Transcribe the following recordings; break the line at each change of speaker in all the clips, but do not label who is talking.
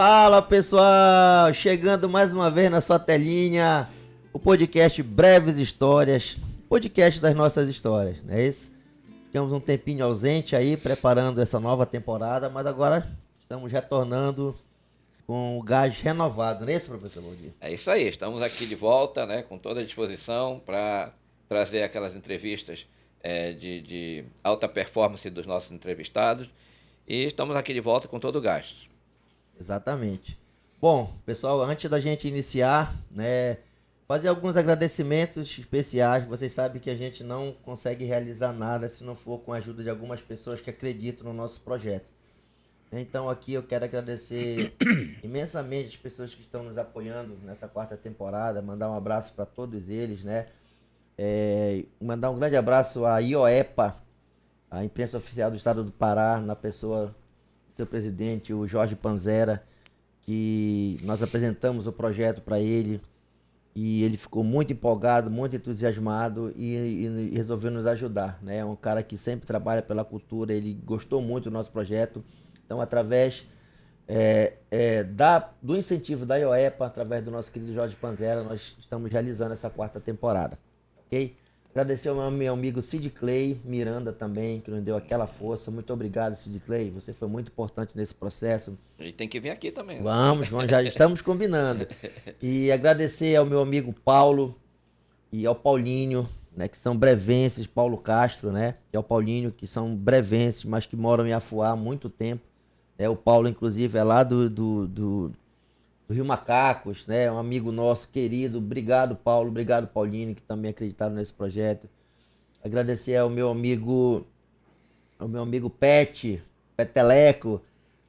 Fala pessoal, chegando mais uma vez na sua telinha, o podcast Breves Histórias, podcast das nossas histórias, não é isso? Tivemos um tempinho ausente aí, preparando essa nova temporada, mas agora estamos retornando com o gás renovado, não é isso, professor Valdir?
É isso aí, estamos aqui de volta, né, com toda a disposição para trazer aquelas entrevistas de alta performance dos nossos entrevistados e estamos aqui de volta com todo o gás.
Exatamente. Bom, pessoal, antes da gente iniciar, né, fazer alguns agradecimentos especiais. Vocês sabem que a gente não consegue realizar nada se não for com a ajuda de algumas pessoas que acreditam no nosso projeto. Então aqui eu quero agradecer imensamente as pessoas que estão nos apoiando nessa quarta temporada, mandar um abraço para todos eles, né? Mandar um grande abraço à IOEPA, a imprensa oficial do estado do Pará, na pessoa do seu presidente, o Jorge Panzera, que nós apresentamos o projeto para ele e ele ficou muito empolgado, muito entusiasmado e resolveu nos ajudar, né? É um cara que sempre trabalha pela cultura, ele gostou muito do nosso projeto. Então, através do incentivo da IOEPA, através do nosso querido Jorge Panzera, nós estamos realizando essa quarta temporada, ok? Agradecer ao meu amigo Sid Clay Miranda também, que nos deu aquela força. Muito obrigado, Sid Clay, você foi muito importante nesse processo.
E tem que vir aqui também.
Vamos, já estamos combinando. E agradecer ao meu amigo Paulo e ao Paulinho, né, que são brevenses, Paulo Castro, né, e ao Paulinho, que são brevenses, mas que moram em Afuá há muito tempo. O Paulo, inclusive, é lá do Rio Macacos, né, um amigo nosso querido. Obrigado, Paulo, obrigado, Paulinho, que também acreditaram nesse projeto. Agradecer ao meu amigo Peteleco,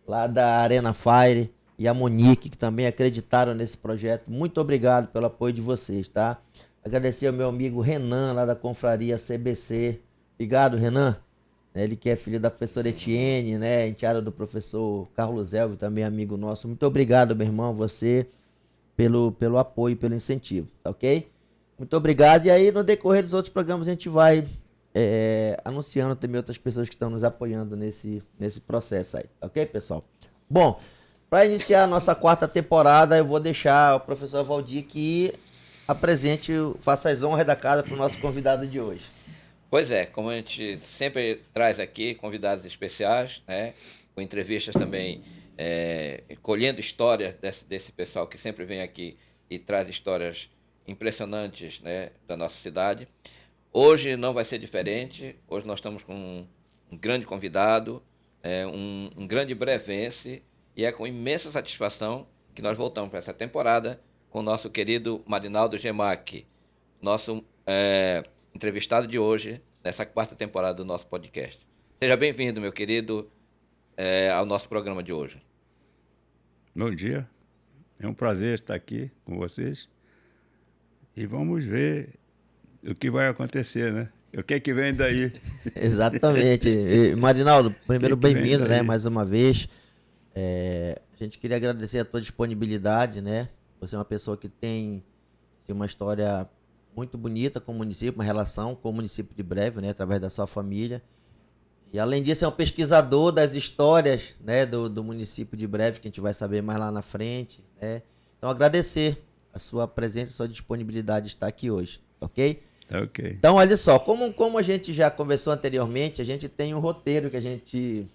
lá da Arena Fire, e a Monique, que também acreditaram nesse projeto. Muito obrigado pelo apoio de vocês, tá? Agradecer ao meu amigo Renan, lá da Confraria CBC. Obrigado, Renan. Ele que é filho da professora Etienne, né? Enteada do professor Carlos Elvio, também amigo nosso. Muito obrigado, meu irmão, você, pelo apoio, pelo incentivo, tá ok? Muito obrigado. E aí, no decorrer dos outros programas, a gente vai anunciando também outras pessoas que estão nos apoiando nesse processo aí, tá ok, pessoal? Bom, para iniciar a nossa quarta temporada, eu vou deixar o professor Valdir que apresente, faça as honras da casa para o nosso convidado de hoje.
Pois é, como a gente sempre traz aqui convidados especiais, né, com entrevistas também, colhendo histórias desse pessoal que sempre vem aqui e traz histórias impressionantes, né, da nossa cidade. Hoje não vai ser diferente. Hoje nós estamos com um grande convidado, um grande brevense, e é com imensa satisfação que nós voltamos para essa temporada com o nosso querido Marinaldo Gemac, nosso entrevistado de hoje, nessa quarta temporada do nosso podcast. Seja bem-vindo, meu querido, ao nosso programa de hoje.
Bom dia, é um prazer estar aqui com vocês e vamos ver o que vai acontecer, né? O que é que vem daí?
Exatamente. Marinaldo, primeiro bem-vindo, né, mais uma vez. A gente queria agradecer a tua disponibilidade, né? Você é uma pessoa que tem uma história muito bonita com o município, uma relação com o município de Breve, né, através da sua família. E além disso, é um pesquisador das histórias, né, do município de Breve, que a gente vai saber mais lá na frente, né? Então, agradecer a sua presença, a sua disponibilidade de estar aqui hoje, ok?
Ok.
Então, olha só, como a gente já conversou anteriormente, a gente tem um roteiro que a gente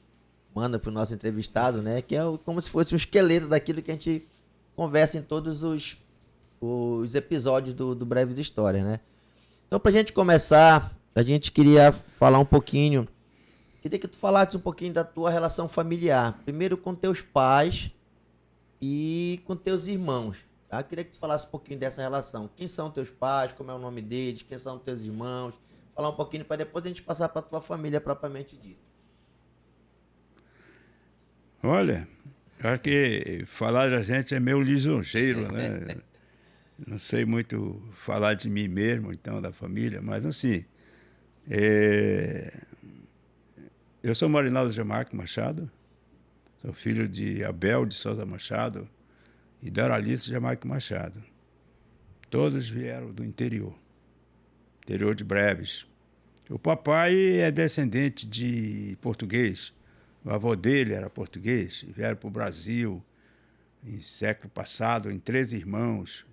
manda para o nosso entrevistado, né, que é como se fosse um esqueleto daquilo que a gente conversa em todos os episódios do Breves Histórias, né? Então, pra gente começar, a gente queria falar um pouquinho, queria que tu falasse um pouquinho da tua relação familiar, primeiro com teus pais e com teus irmãos, tá? Queria que tu falasse um pouquinho dessa relação. Quem são teus pais, como é o nome deles, quem são teus irmãos, falar um pouquinho para depois a gente passar pra tua família propriamente dita.
Olha, acho que falar da gente é meio lisonjeiro, né? Não sei muito falar de mim mesmo, então, da família, mas assim, eu sou Marinaldo Gemac Machado, sou filho de Abel de Souza Machado e Doralice Gemac Machado. Todos vieram do interior de Breves. O papai é descendente de português, o avô dele era português, vieram para o Brasil em século passado, em 13 irmãos.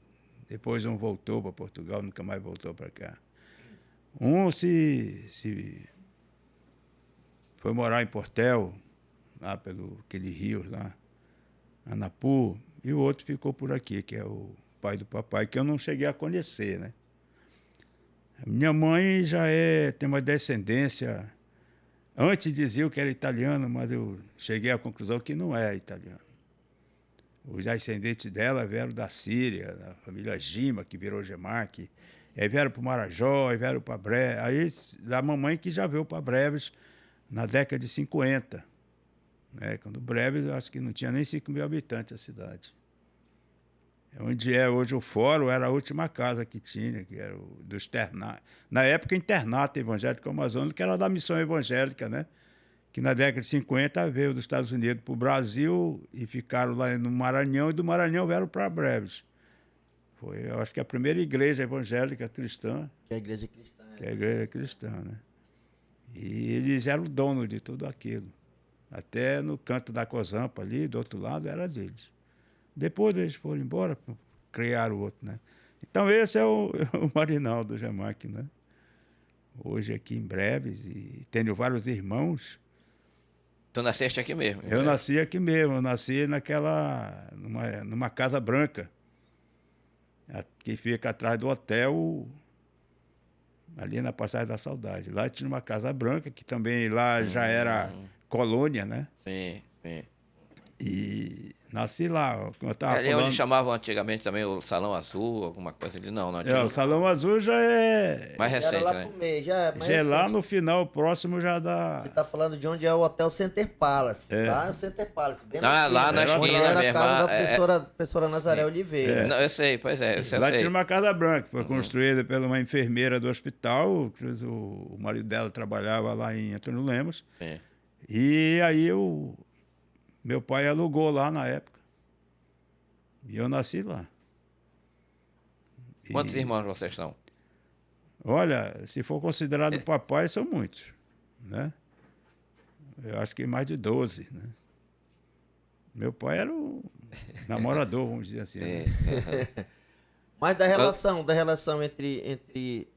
Depois um voltou para Portugal, nunca mais voltou para cá. Um se foi morar em Portel, lá pelo aquele rio lá, Anapu, e o outro ficou por aqui, que é o pai do papai, que eu não cheguei a conhecer, né? A minha mãe já tem uma descendência. Antes diziam que era italiano, mas eu cheguei à conclusão que não é italiano. Os ascendentes dela vieram da Síria, da família Gima, que virou Gemarque. Aí vieram para o Marajó, aí vieram para Breves. Aí da mamãe que já veio para Breves na década de 50. Né? Quando Breves, eu acho que não tinha nem 5 mil habitantes a cidade. Onde é hoje o fórum, era a última casa que tinha, que era o do externato. Na época, internato evangélico amazônico, que era da missão evangélica, né? Que na década de 50 veio dos Estados Unidos para o Brasil e ficaram lá no Maranhão, e do Maranhão vieram para Breves. Foi, eu acho que a primeira igreja evangélica cristã.
Que é a igreja cristã.
Que é a igreja cristã, né? E eles eram donos de tudo aquilo. Até no canto da Cozampa ali, do outro lado, era deles. Depois eles foram embora, criaram o outro, né? Então esse é o Marinaldo Gemarque, né? Hoje aqui em Breves, e tenho vários irmãos.
Tu nasceste aqui mesmo?
Eu nasci aqui mesmo, eu nasci numa casa branca, que fica atrás do hotel, ali na Passagem da Saudade. Lá tinha uma casa branca, que também lá já era colônia, né?
Sim, sim.
E nasci lá, como eu estava
Ali
falando.
onde chamavam antigamente também o Salão Azul, alguma coisa ali. Não,
O Salão Azul já é...
mais recente,
era lá
né?
pro meio, já é mais
Já é lá
recente.
no final, próximo já da...
Ele tá falando de onde é o Hotel Center Palace.
É.
Lá é o Center Palace. Bem
Lá na
onde
esquina
era a
mesmo.
casa da
É,
professora Nazaré Oliveira.
Não, eu sei, pois é, eu
Lá
sei.
tinha uma casa branca, que foi construída por uma enfermeira do hospital, o marido dela trabalhava lá em Antônio Lemos.
Sim.
E aí meu pai alugou lá na época. E eu nasci lá.
Quantos irmãos vocês são?
Olha, se for considerado papai, são muitos, né? Eu acho que mais de 12, né? Meu pai era o namorador, vamos dizer assim, né?
Mas da relação entre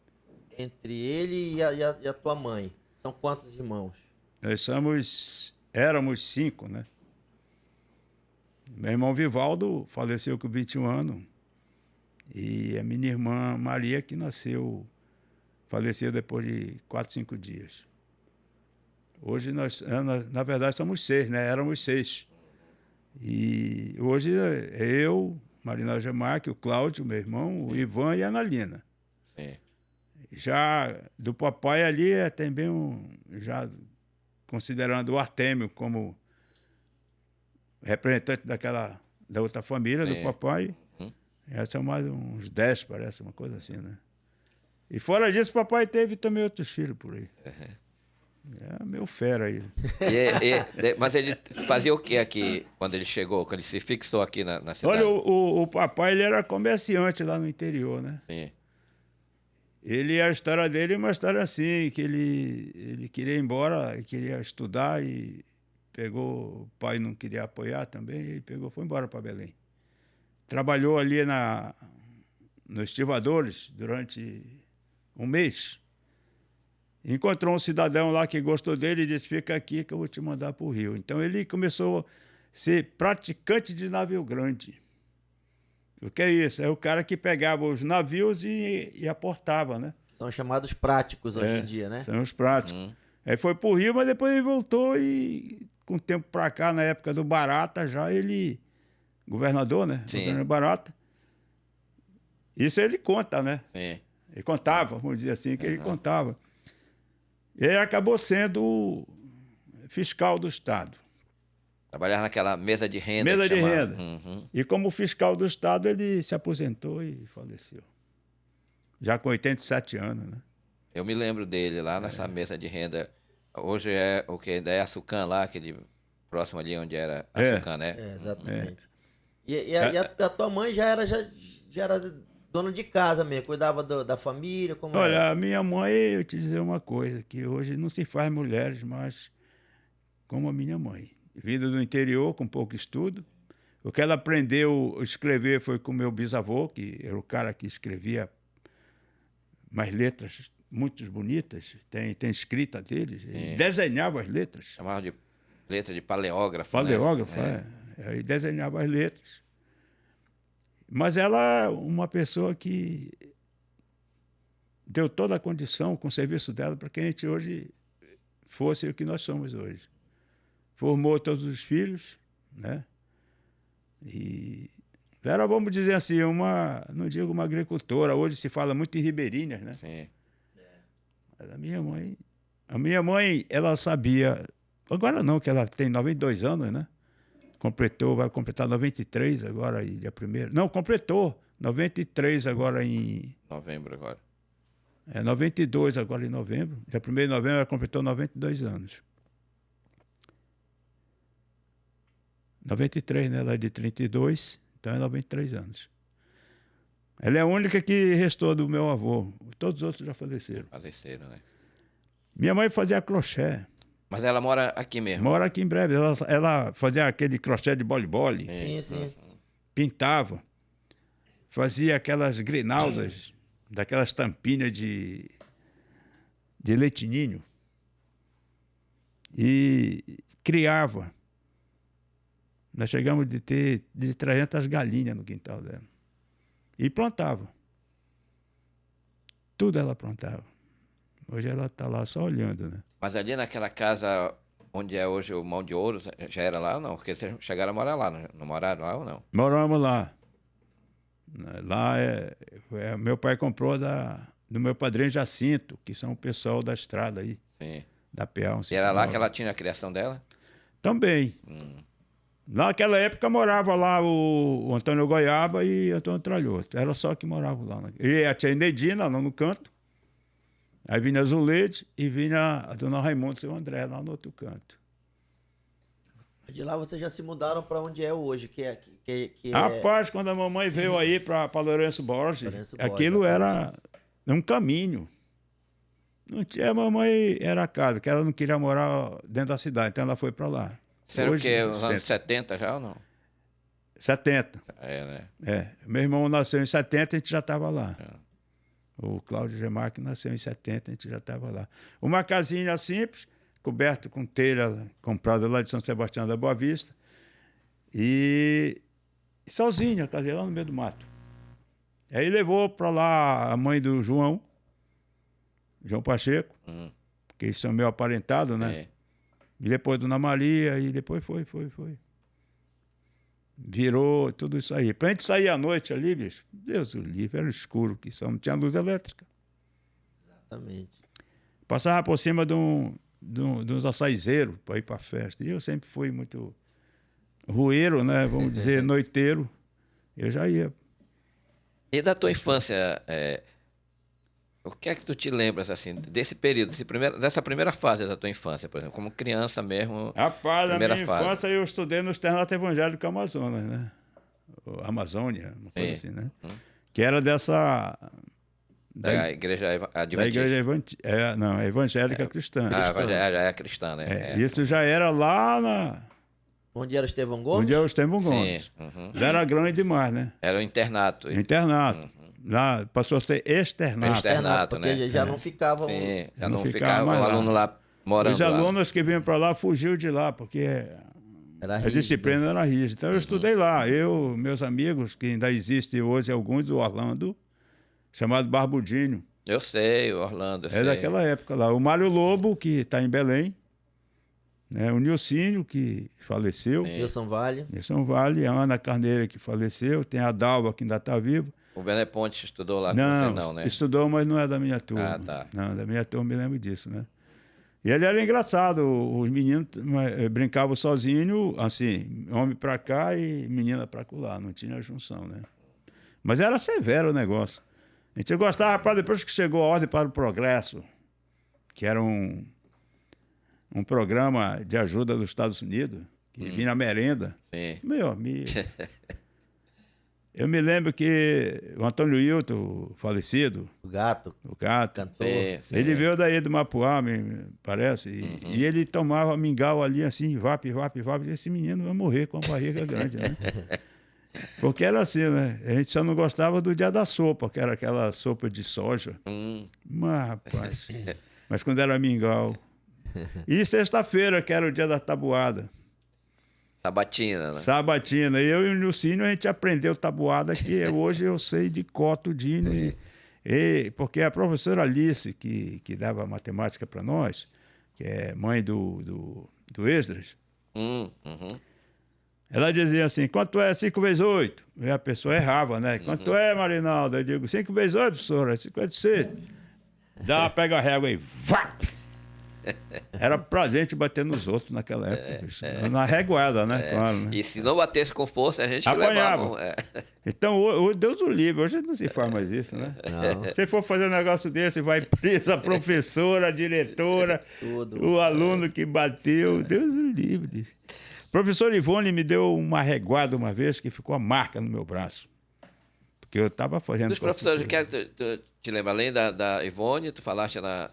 ele e a tua mãe. São quantos irmãos?
Nós éramos 5, né? Meu irmão Vivaldo faleceu com 21 anos. E a minha irmã Maria, que faleceu depois de 4, 5 dias. Hoje na verdade, somos 6, né? Éramos 6. E hoje eu, Marinaldo Gemarque, o Cláudio, meu irmão, o Ivan e a Analina.
Sim.
Já do papai ali é também já considerando o Artêmio como representante da outra família, do papai. Já são mais uns 10, parece, uma coisa assim, né? E fora disso, o papai teve também outros filhos por aí. É meu fera aí.
Mas ele fazia o que aqui, quando ele chegou, quando ele se fixou aqui na cidade?
Olha, o papai, ele era comerciante lá no interior, né?
Sim.
A história dele é uma história assim, que ele queria ir embora, queria estudar e o pai não queria apoiar também, e foi embora para Belém. Trabalhou ali nos estivadores durante um mês. Encontrou um cidadão lá que gostou dele e disse, fica aqui que eu vou te mandar para o Rio. Então ele começou a ser praticante de navio grande. O que é isso? É o cara que pegava os navios e aportava, né?
São chamados práticos hoje em dia, né?
São os práticos. Aí foi para o Rio, mas depois ele voltou e, com o tempo para cá, na época do Barata, já ele... Governador, né?
Sim.
Governador Barata. Isso ele conta, né?
Sim.
Ele contava, vamos dizer assim, que ele contava. E ele acabou sendo fiscal do Estado.
Trabalhava naquela mesa de renda.
Mesa de
chamava.
renda. E como fiscal do Estado, ele se aposentou e faleceu. Já com 87 anos, né?
Eu me lembro dele lá nessa mesa de renda. Hoje é o que? Ainda é Açucã lá, aquele próximo ali onde era Açucã, né?
Exatamente. E a tua mãe já era dona de casa mesmo, cuidava da família? Como
Olha,
era?
a minha mãe, eu te dizer uma coisa, que hoje não se faz mulheres mais como a minha mãe. Vida do interior, com pouco estudo. O que ela aprendeu a escrever foi com o meu bisavô, que era o cara que escrevia mais letras muito bonitas, tem escrita deles, ele desenhava as letras.
Chamava de letra de paleógrafo,
Paleógrafo,
né?
Aí desenhava as letras. Mas ela é uma pessoa que deu toda a condição com o serviço dela para que a gente hoje fosse o que nós somos hoje. Formou todos os filhos, né? E era, vamos dizer assim, não digo uma agricultora, hoje se fala muito em ribeirinhas, né?
Sim.
Mas a minha mãe, ela sabia, agora não, que ela tem 92 anos, né? Vai completar 93 agora, dia 1º. Não, completou 93 agora em...
Novembro agora.
92 agora em novembro. Dia 1º de novembro ela completou 92 anos. 93, né? Ela é de 32, então é 93 anos. Ela é a única que restou do meu avô. Todos os outros já faleceram.
Faleceram, né?
Minha mãe fazia crochê.
Mas ela mora aqui mesmo.
Mora aqui em Breve. Ela fazia aquele crochê de bole-bole.
Sim, sim.
Pintava. Fazia aquelas grinaldas, daquelas tampinhas de leitinho. E criava. Nós chegamos de ter de 300 galinhas no quintal dela. E plantava. Tudo ela plantava. Hoje ela está lá só olhando, né?
Mas ali naquela casa onde é hoje o Mão de Ouro, já era lá ou não? Porque vocês chegaram a morar lá, não moraram lá ou não?
Moramos lá. Lá meu pai comprou do meu padrinho Jacinto, que são o pessoal da estrada aí,
Sim.
da Peão.
E era lá que ela tinha a criação dela?
Também. Naquela época morava lá o Antônio Goiaba e o Antônio Tralhoto. Era só que moravam lá. E a tia Inedina, lá no canto. Aí vinha a Zuleide e vinha a dona Raimundo e o seu André, lá no outro canto.
De lá vocês já se mudaram para onde é hoje, que é...
Rapaz, quando a mamãe veio aí para Lourenço Borges, aquilo era um caminho. Não tinha, a mamãe era casa, que ela não queria morar dentro da cidade, então ela foi para lá.
Isso era o quê? Os anos 70 já ou não?
70.
É, né?
Meu irmão nasceu em 70, a gente já estava lá. O Cláudio Gemarque nasceu em 70, a gente já estava lá. Uma casinha simples, coberta com telha, comprada lá de São Sebastião da Boa Vista. E sozinha, casinha lá no meio do mato. Aí levou para lá a mãe do João Pacheco, que eles são meio aparentados, né?
É.
E depois Dona Maria, e depois foi. Virou tudo isso aí. Pra gente sair à noite ali, bicho, Deus o livre, era escuro, que só não tinha luz elétrica.
Exatamente.
Passava por cima de uns açaizeiros para ir para festa. E eu sempre fui muito rueiro, né? Vamos dizer, noiteiro. Eu já ia.
E da tua infância, o que é que tu te lembras, assim, desse período, dessa primeira fase da tua infância, por exemplo, como criança mesmo?
Rapaz, na minha
fase.
infância eu estudei no Externato Evangélico Amazonas, né? Amazônia, uma coisa assim, né? Que era dessa...
Da igreja adventista.
Da igreja evangélica cristã.
É cristã, né?
Isso já era lá
Onde era o Estevão Gomes?
onde é o Estevão Gomes. Já era grande demais, né?
Era o internato.
Internato. Lá passou a ser externato.
Externato,
porque
né?
já não ficavam...
Sim, já
Não
não
ficava
ficava o
mais lá.
aluno lá morando
Os
lá.
alunos que vinham para lá fugiu de lá, porque
Era
a
rígido.
disciplina era rígida. Então eu estudei lá. Eu, meus amigos, que ainda existem hoje alguns, o Orlando, chamado Barbudinho.
Eu sei, o Orlando, eu sei.
Daquela época lá. O Mário Lobo, que está em Belém. Né? O Nilcinho, que faleceu.
Wilson Vale.
Nilson Vale. A Ana Carneiro, que faleceu. Tem a Dalva, que ainda está viva.
O Bené Ponte estudou lá com você, não, né?
Estudou, mas não é da minha turma.
Ah, tá.
Não, da minha turma, me lembro disso, né? E ele era engraçado. Os meninos brincavam sozinhos, assim, homem para cá e menina para lá. Não tinha junção, né? Mas era severo o negócio. A gente gostava, para depois que chegou a Ordem para o Progresso, que era um programa de ajuda dos Estados Unidos, que vinha na merenda.
Sim.
Meu amigo. Eu me lembro que o Antônio Hilton, falecido,
O gato,
o gato,
cantor.
Sim.
ele veio daí do Mapuá, me parece, e ele tomava mingau ali assim, vape, e esse menino vai morrer com a barriga grande, né? Porque era assim, né? A gente só não gostava do dia da sopa, que era aquela sopa de soja. Mas, rapaz, mas quando era mingau. E sexta-feira, que era o dia da tabuada.
Sabatina, né?
Sabatina. Eu e o Nilcínio, a gente aprendeu tabuada, que hoje eu sei de cor tudinho. Porque a professora Alice, que dava matemática para nós, que é mãe do Esdras, ela dizia assim, quanto é 5 vezes 8? E a pessoa errava, né? Quanto é, Marinaldo? Eu digo, 5 vezes 8, professora, 56. Pega a régua aí, vá! Era pra gente bater nos outros naquela época, bicho. Na reguada, né? Claro, né?
E se não batesse com força, a gente
Apanhava.
levava.
Então, Deus o livre, hoje não se faz mais isso, né?
Não.
Se for fazer um negócio desse, vai preso a professora, a diretora,
Tudo.
o aluno que bateu, Deus o livre. O professor Ivone me deu uma reguada uma vez que ficou a marca no meu braço. Porque eu estava fazendo...
Dos professores, eu quero te lembrar, além da Ivone, tu falaste na...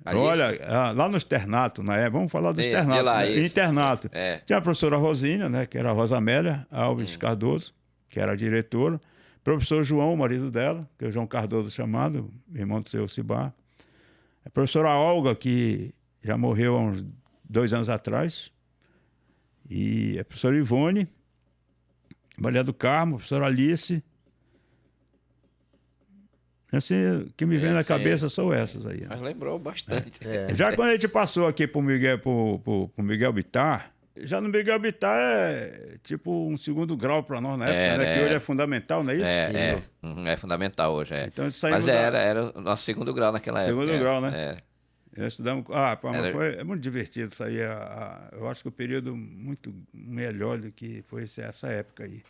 Alice?
Olha, lá no externato, né? Vamos falar do
De
externato.
lá,
Né?
isso.
Internato. Tinha a professora Rosínia, né? Que era a Rosa Amélia Alves Cardoso, que era a diretora. Professor João, o marido dela, que é o João Cardoso chamado, irmão do seu Cibar. A professora Olga, que já morreu há uns 2 anos atrás. E a professora Ivone, Maria do Carmo, a professora Alice. Assim, o que me vem na cabeça são essas aí. Né?
Mas lembrou bastante.
Já quando a gente passou aqui pro Miguel Bittar, já no Miguel Bittar é tipo um segundo grau para nós na época, né? Que hoje é fundamental, não é isso?
É fundamental hoje,
Então,
mas era o nosso segundo grau naquela época.
Segundo grau, né?
É.
Nós estudamos... é muito divertido isso aí. Eu acho que o período muito melhor do que foi essa época aí.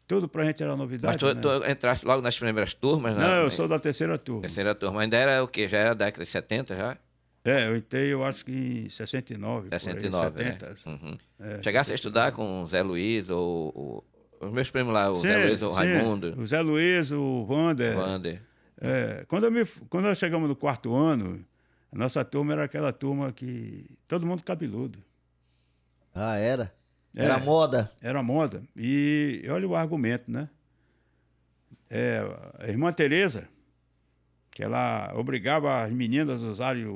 Tudo pra gente era novidade.
Mas tu entraste logo nas primeiras turmas, né?
Não, eu sou da terceira turma.
Terceira turma. Ainda era o quê? Já era década de 70 já?
Eu entrei, eu acho que em 69.
69,
por aí, 70.
Né? Chegasse a estudar com o Zé Luiz ou os meus primos lá, Zé Luiz, o Raimundo.
O Zé Luiz, o Wander. Quando nós chegamos no 4º ano, a nossa turma era aquela turma que todo mundo cabeludo.
Ah, era? Era moda?
Era moda. E olha o argumento, né? A irmã Tereza, que ela obrigava as meninas a usarem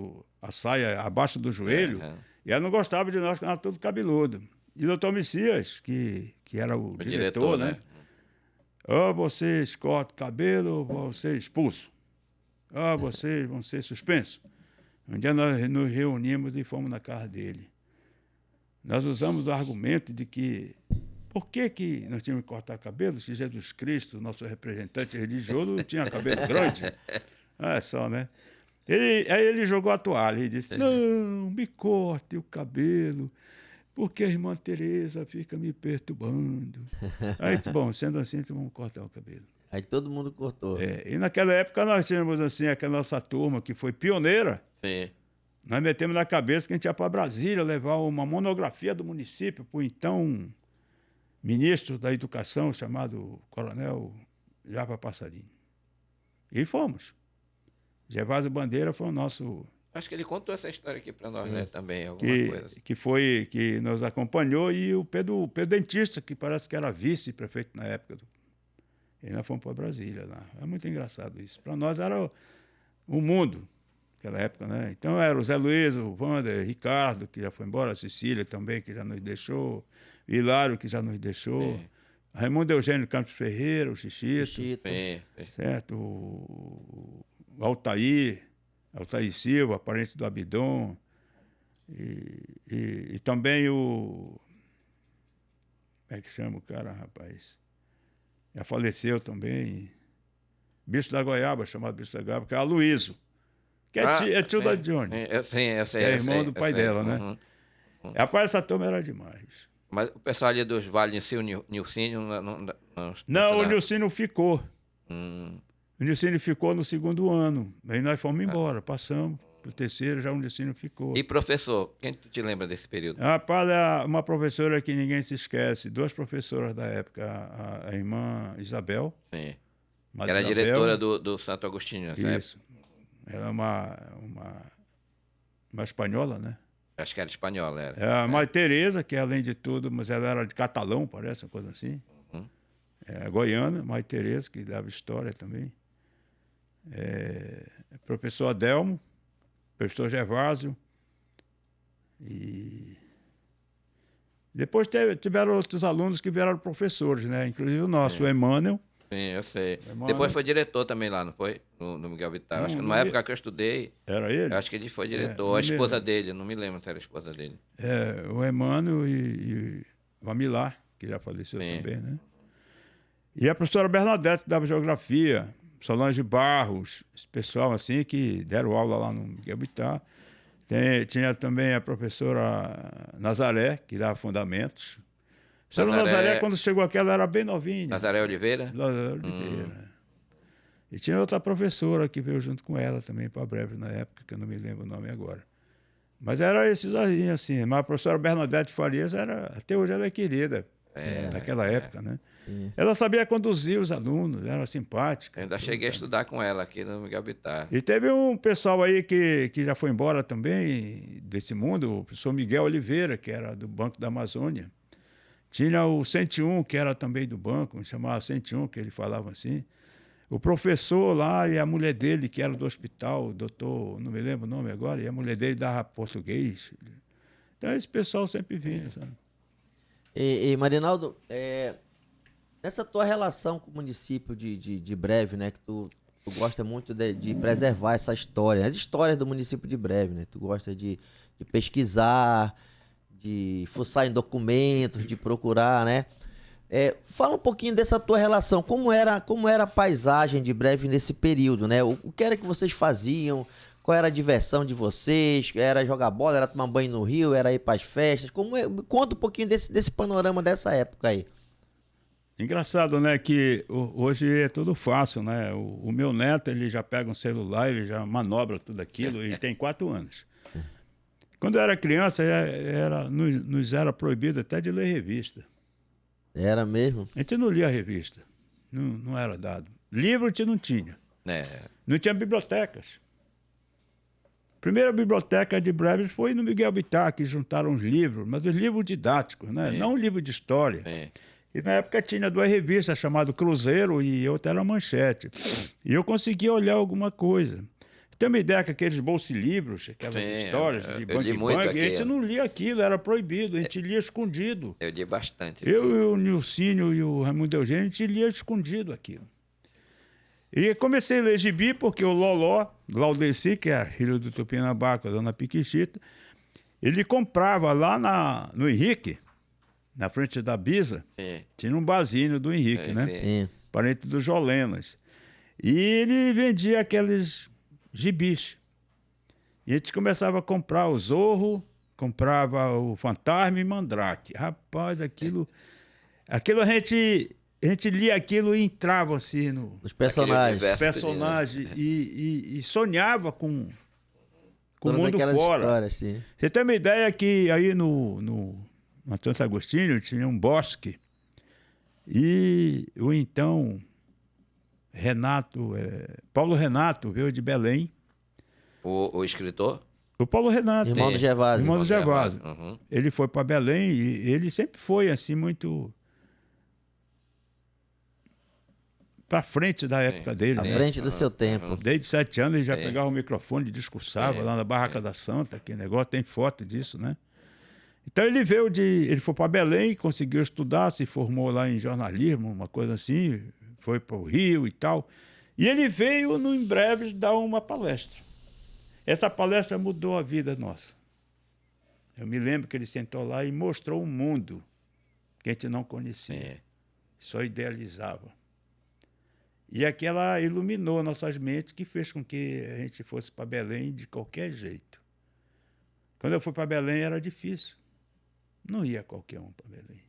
a saia abaixo do joelho, e ela não gostava de nós, que era tudo cabeludo. E o doutor Messias, que era o diretor, né? Ou vocês cortam o cabelo, ou vão ser expulsos. Ou vocês vão ser suspensos. Um dia nós nos reunimos e fomos na casa dele. Nós usamos o argumento de que por que nós tínhamos que cortar cabelo se Jesus Cristo, nosso representante religioso, tinha cabelo grande? É só, né? Aí ele jogou a toalha e disse, não, me corte o cabelo, porque a irmã Tereza fica me perturbando. Aí disse, bom, sendo assim, vamos cortar o cabelo.
Aí todo mundo cortou.
E naquela época nós tínhamos assim, aquela nossa turma que foi pioneira.
Sim.
Nós metemos na cabeça que a gente ia para Brasília levar uma monografia do município para o então ministro da Educação, chamado Coronel Japa Passarinho. E fomos. Gervásio Bandeira foi o nosso...
Acho que ele contou essa história aqui para nós, né? Também, alguma coisa.
Que nos acompanhou, e o Pedro Dentista, que parece que era vice-prefeito na época. E nós fomos para Brasília lá. É muito engraçado isso. Para nós era o mundo. Naquela época, né? Então era o Zé Luiz, o Wander, Ricardo, que já foi embora, a Cecília também, que já nos deixou, Hilário, que já nos deixou, Raimundo Eugênio Campos Ferreira, o Xixito. Certo? O Altair Silva, parente do Abidom, e também o... Como é que chama o cara, rapaz? Já faleceu também. Bicho da Goiaba, chamado Bicho da Goiaba, que é a Luíso. Que é tio da Johnny.
Eu sei.
É irmão do pai dela, né? Rapaz, essa turma era demais.
Mas o pessoal ali dos Vales, o Nilcínio...
Não, o Nilcínio ficou. O Nilcínio ficou no 2º ano. Aí nós fomos embora, passamos para o terceiro, já o ensino ficou.
E professor, quem tu te lembra desse período?
Rapaz, uma professora que ninguém se esquece, duas professoras da época, a irmã Isabel,
Sim.
Madre
Era
Isabel,
diretora do Santo Agostinho nessa época.
isso. Ela é uma espanhola, né?
Acho que era espanhola, era.
É a Maria Teresa, que além de tudo, mas ela era de catalão, parece, uma coisa assim.
Uhum.
É goiana, Maria Teresa, que dava história também. Professor Adelmo, professor Gervásio. E depois tiveram outros alunos que viraram professores, né? Inclusive o nosso, o Emmanuel.
Sim, eu sei.
Emmanuel.
Depois foi diretor também lá, não foi? No Miguel Vittar. Acho que numa época que eu estudei,
Era ele?
eu acho que ele foi diretor.
não
A esposa
mesmo.
dele, não me lembro se era a esposa dele.
O Emmanuel e o Amilar, que já faleceu
Sim.
também, né? E a professora Bernadette dava geografia, Solange Barros, esse pessoal assim que deram aula lá no Miguel Vittar. Tinha também a professora Nazaré, que dava fundamentos. A professora Nazaré, quando chegou aqui, ela era bem novinha.
Nazaré Oliveira?
Nazaré Oliveira. E tinha outra professora que veio junto com ela também para breve na época, que eu não me lembro o nome agora. Mas era esses aí, assim. Mas a professora Bernadette Farias, até hoje ela é querida, naquela época, né?
Sim.
Ela sabia conduzir os alunos, era simpática.
Eu ainda cheguei a estudar com ela aqui no Miguel Vittar.
E teve um pessoal aí que já foi embora também desse mundo, o professor Miguel Oliveira, que era do Banco da Amazônia. Tinha o 101, que era também do banco, chamava 101, que ele falava assim. O professor lá e a mulher dele, que era do hospital, o doutor, não me lembro o nome agora, e a mulher dele dava português. Então esse pessoal sempre vinha, sabe?
E Marinaldo, nessa tua relação com o município de Breve, né? Que tu gosta muito de preservar essa história, as histórias do município de Breve, né? Tu gosta de pesquisar, de fuçar em documentos, de procurar, né? Fala um pouquinho dessa tua relação, como era a paisagem de Breve nesse período, né? O que era que vocês faziam? Qual era a diversão de vocês? Era jogar bola, era tomar banho no rio, era ir para as festas? Conta um pouquinho desse panorama dessa época aí.
Engraçado, né, que hoje é tudo fácil, né? O meu neto, ele já pega um celular, ele já manobra tudo aquilo e tem 4 anos. Quando eu era criança, nos era proibido até de ler revista.
Era mesmo?
A gente não lia revista, não era dado. Livro a gente não tinha.
É.
Não tinha bibliotecas. A primeira biblioteca de Breves foi no Miguel Vittar, que juntaram os livros, mas os livros didáticos, né?
Sim.
Não um livro de história.
Sim.
E na época tinha 2 revistas, chamadas Cruzeiro e outra era Manchete. E eu conseguia olhar alguma coisa. Tem uma ideia que aqueles bolsilivros, aquelas histórias de bang-bang, a gente não lia aquilo, era proibido, a gente lia escondido.
Eu li bastante.
Eu e o Nilcinho e o Raimundo Eugênio, a gente lia escondido aquilo. E comecei a ler gibi porque o Loló, Glaudeci, que é filho do Tupinambá, com a dona Piquixita, ele comprava lá no Henrique, na frente da Bisa,
Sim.
tinha um barzinho do Henrique, né?
Sim.
Parente do Jolenas. E ele vendia aqueles gibis. E a gente começava a comprar o Zorro, comprava o Fantasma e Mandrake. Rapaz, aquilo a gente lia aquilo e entrava assim
Os personagens.
E sonhava com o
Todas
mundo
aquelas
fora.
histórias, sim.
Você tem uma ideia que aí no Santo Agostinho tinha um bosque e o então Paulo Renato veio de Belém.
O escritor?
O Paulo Renato.
Irmão do Gervásio.
Irmão do Gervásio.
Uhum.
Ele foi para Belém e ele sempre foi assim muito para frente da época dele.
À
né?
frente do seu tempo.
Desde 7 anos ele já pegava o microfone e discursava lá na Barraca da Santa, que negócio, tem foto disso, né? Então ele foi para Belém, conseguiu estudar, se formou lá em jornalismo, uma coisa assim, foi para o Rio e tal. E ele veio, em breve, dar uma palestra. Essa palestra mudou a vida nossa. Eu me lembro que ele sentou lá e mostrou um mundo que a gente não conhecia, só idealizava. E aquela iluminou nossas mentes, que fez com que a gente fosse para Belém de qualquer jeito. Quando eu fui para Belém era difícil. Não ia qualquer um para Belém.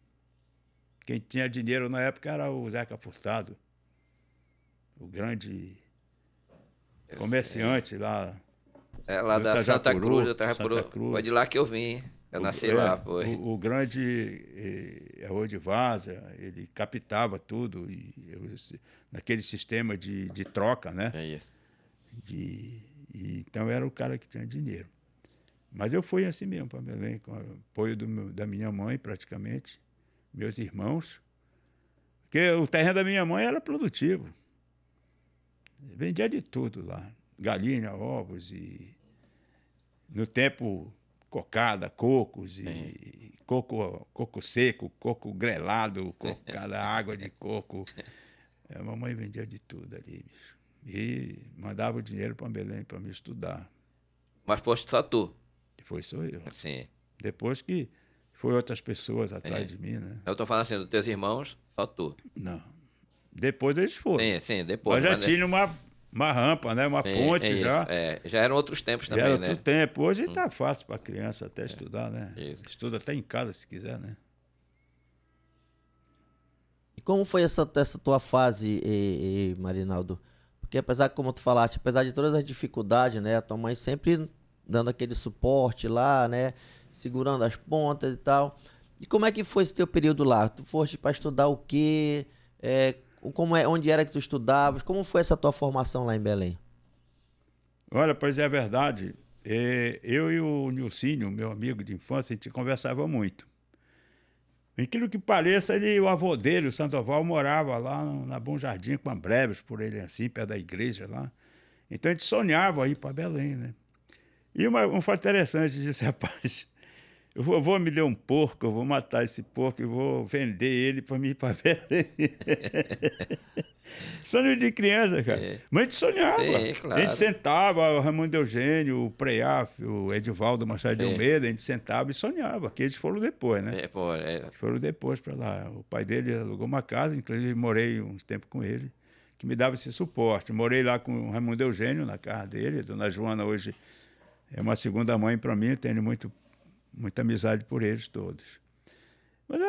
Quem tinha dinheiro na época era o Zeca Furtado, o grande comerciante lá
É lá
do
da Santa
Itajapuru,
Cruz, da
Santa Cruz.
Foi de lá que eu vim. Eu nasci lá, foi.
O grande Arroio de Vaza, ele captava tudo, naquele sistema de troca, né?
É isso.
Então era o cara que tinha dinheiro. Mas eu fui assim mesmo para Belém, com o apoio da minha mãe, praticamente, meus irmãos, porque o terreno da minha mãe era produtivo. Vendia de tudo lá, galinha, ovos e, no tempo, cocada, cocos, e coco seco, coco grelado, cocada, água de coco. A mamãe vendia de tudo ali, bicho. E mandava o dinheiro para Belém para me estudar.
Mas foste só tu.
Depois sou eu.
Sim.
Depois que foi outras pessoas atrás de mim, né?
Eu tô falando assim, dos teus irmãos, só tu.
Não. Depois eles foram.
Sim, depois.
Mas já tinha uma rampa, né? Uma ponte já.
Já eram outros tempos também,
Já era
né?
outro tempo. Hoje está fácil para a criança até estudar, né?
Isso.
Estuda até em casa se quiser, né?
E como foi essa tua fase, Marinaldo? Porque apesar, como tu falaste, apesar de todas as dificuldades, né? A tua mãe sempre dando aquele suporte lá, né? Segurando as pontas e tal. E como é que foi esse teu período lá? Tu foste para estudar o quê? Onde era que tu estudavas? Como foi essa tua formação lá em Belém?
Olha, para dizer a verdade, eu e o Nilcinho, meu amigo de infância, a gente conversava muito. Aquilo que pareça, o avô dele, o Sandoval, morava lá na Bom Jardim, com Ambreves, por ele assim, perto da igreja lá. Então a gente sonhava ir para Belém, né? E um fato interessante, disse, rapaz, o vovô me deu um porco, eu vou matar esse porco e vou vender ele para mim ir para Belém. Sonho de criança, cara. Mas a gente sonhava.
Claro.
A gente sentava, o Raimundo Eugênio, o Preaf, o Edivaldo Machado de Almeida, a gente sentava e sonhava, que eles foram depois, né? Eles foram depois para lá. O pai dele alugou uma casa, inclusive morei uns tempos com ele, que me dava esse suporte. Morei lá com o Raimundo Eugênio, na casa dele. A dona Joana hoje é uma segunda mãe para mim, tenho muita amizade por eles todos. Mas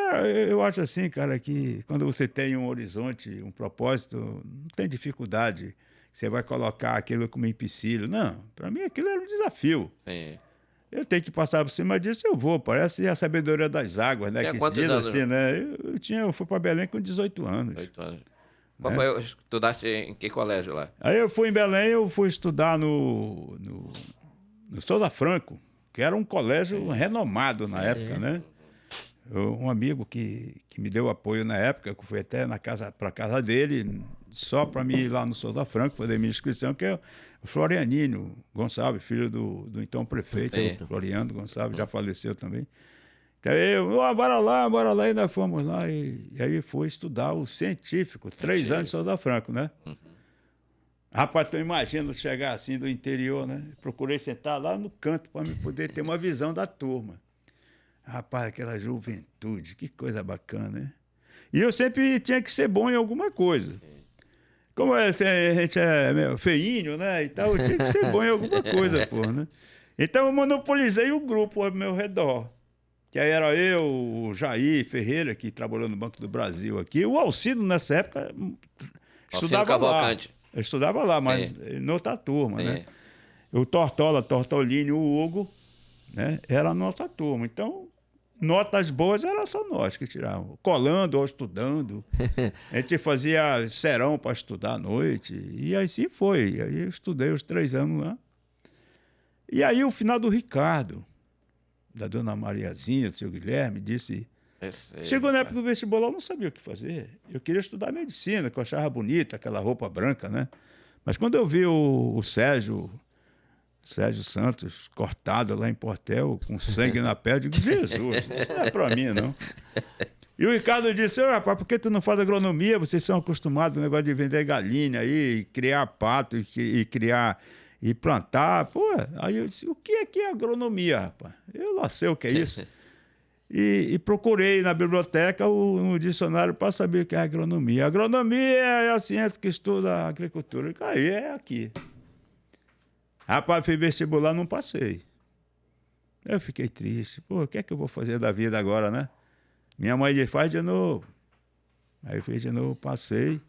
eu acho assim, cara, que quando você tem um horizonte, um propósito, não tem dificuldade. Você vai colocar aquilo como empecilho. Não, para mim aquilo era um desafio.
Sim.
Eu tenho que passar por cima disso, eu vou. Parece a sabedoria das águas, né?
Tinha
Que diz
anos?
assim, né? Eu fui para Belém com 18 anos.
18 anos. Qual foi, estudaste em que colégio lá?
Aí eu fui em Belém, eu fui estudar no Souza Franco, que era um colégio renomado na época, né? Um amigo que me deu apoio na época, que fui até para a casa dele, só para mim ir lá no Souza Franco fazer minha inscrição, que é o Florianino Gonçalves, filho do então prefeito, Floriano Gonçalves, já faleceu também. Então bora lá, e nós fomos lá, e aí fui estudar o científico, 3 anos em Souza Franco, né? Rapaz, tu imagina chegar assim do interior, né? Procurei sentar lá no canto para me poder ter uma visão da turma. Rapaz, aquela juventude, que coisa bacana, né? E eu sempre tinha que ser bom em alguma coisa. Como a gente é meio feinho, né? E tal, eu tinha que ser bom em alguma coisa, pô, né? Então eu monopolizei o grupo ao meu redor. Que aí era eu, o Jair Ferreira, que trabalhou no Banco do Brasil aqui. O Alcido, nessa época, estudava lá. Eu estudava lá, mas em outra turma, né? O Tortolini, o Hugo, né? Era a nossa turma. Então, notas boas era só nós que tirávamos. Colando ou estudando. A gente fazia serão para estudar à noite. E assim foi. Aí eu estudei os 3 anos lá. E aí o final do Ricardo, da dona Mariazinha, do seu Guilherme, disse... Chegou na época do vestibular, eu não sabia o que fazer. Eu queria estudar medicina, que eu achava bonita, aquela roupa branca, né? Mas quando eu vi o Sérgio Santos cortado lá em Portel, com sangue na pele, eu digo, Jesus, isso não é para mim, não. E o Ricardo disse, rapaz, por que tu não faz agronomia? Vocês são acostumados ao negócio de vender galinha aí, criar pato e criar... e plantar. Pô, aí eu disse, o que é agronomia, rapaz? Eu não sei o que é isso. E procurei na biblioteca no dicionário para saber o que é agronomia. Agronomia é a ciência que estuda a agricultura. Aí é aqui. Rapaz, fiz vestibular, não passei. Eu fiquei triste. Pô, o que é que eu vou fazer da vida agora, né? Minha mãe disse, faz de novo. Aí eu fiz de novo, passei.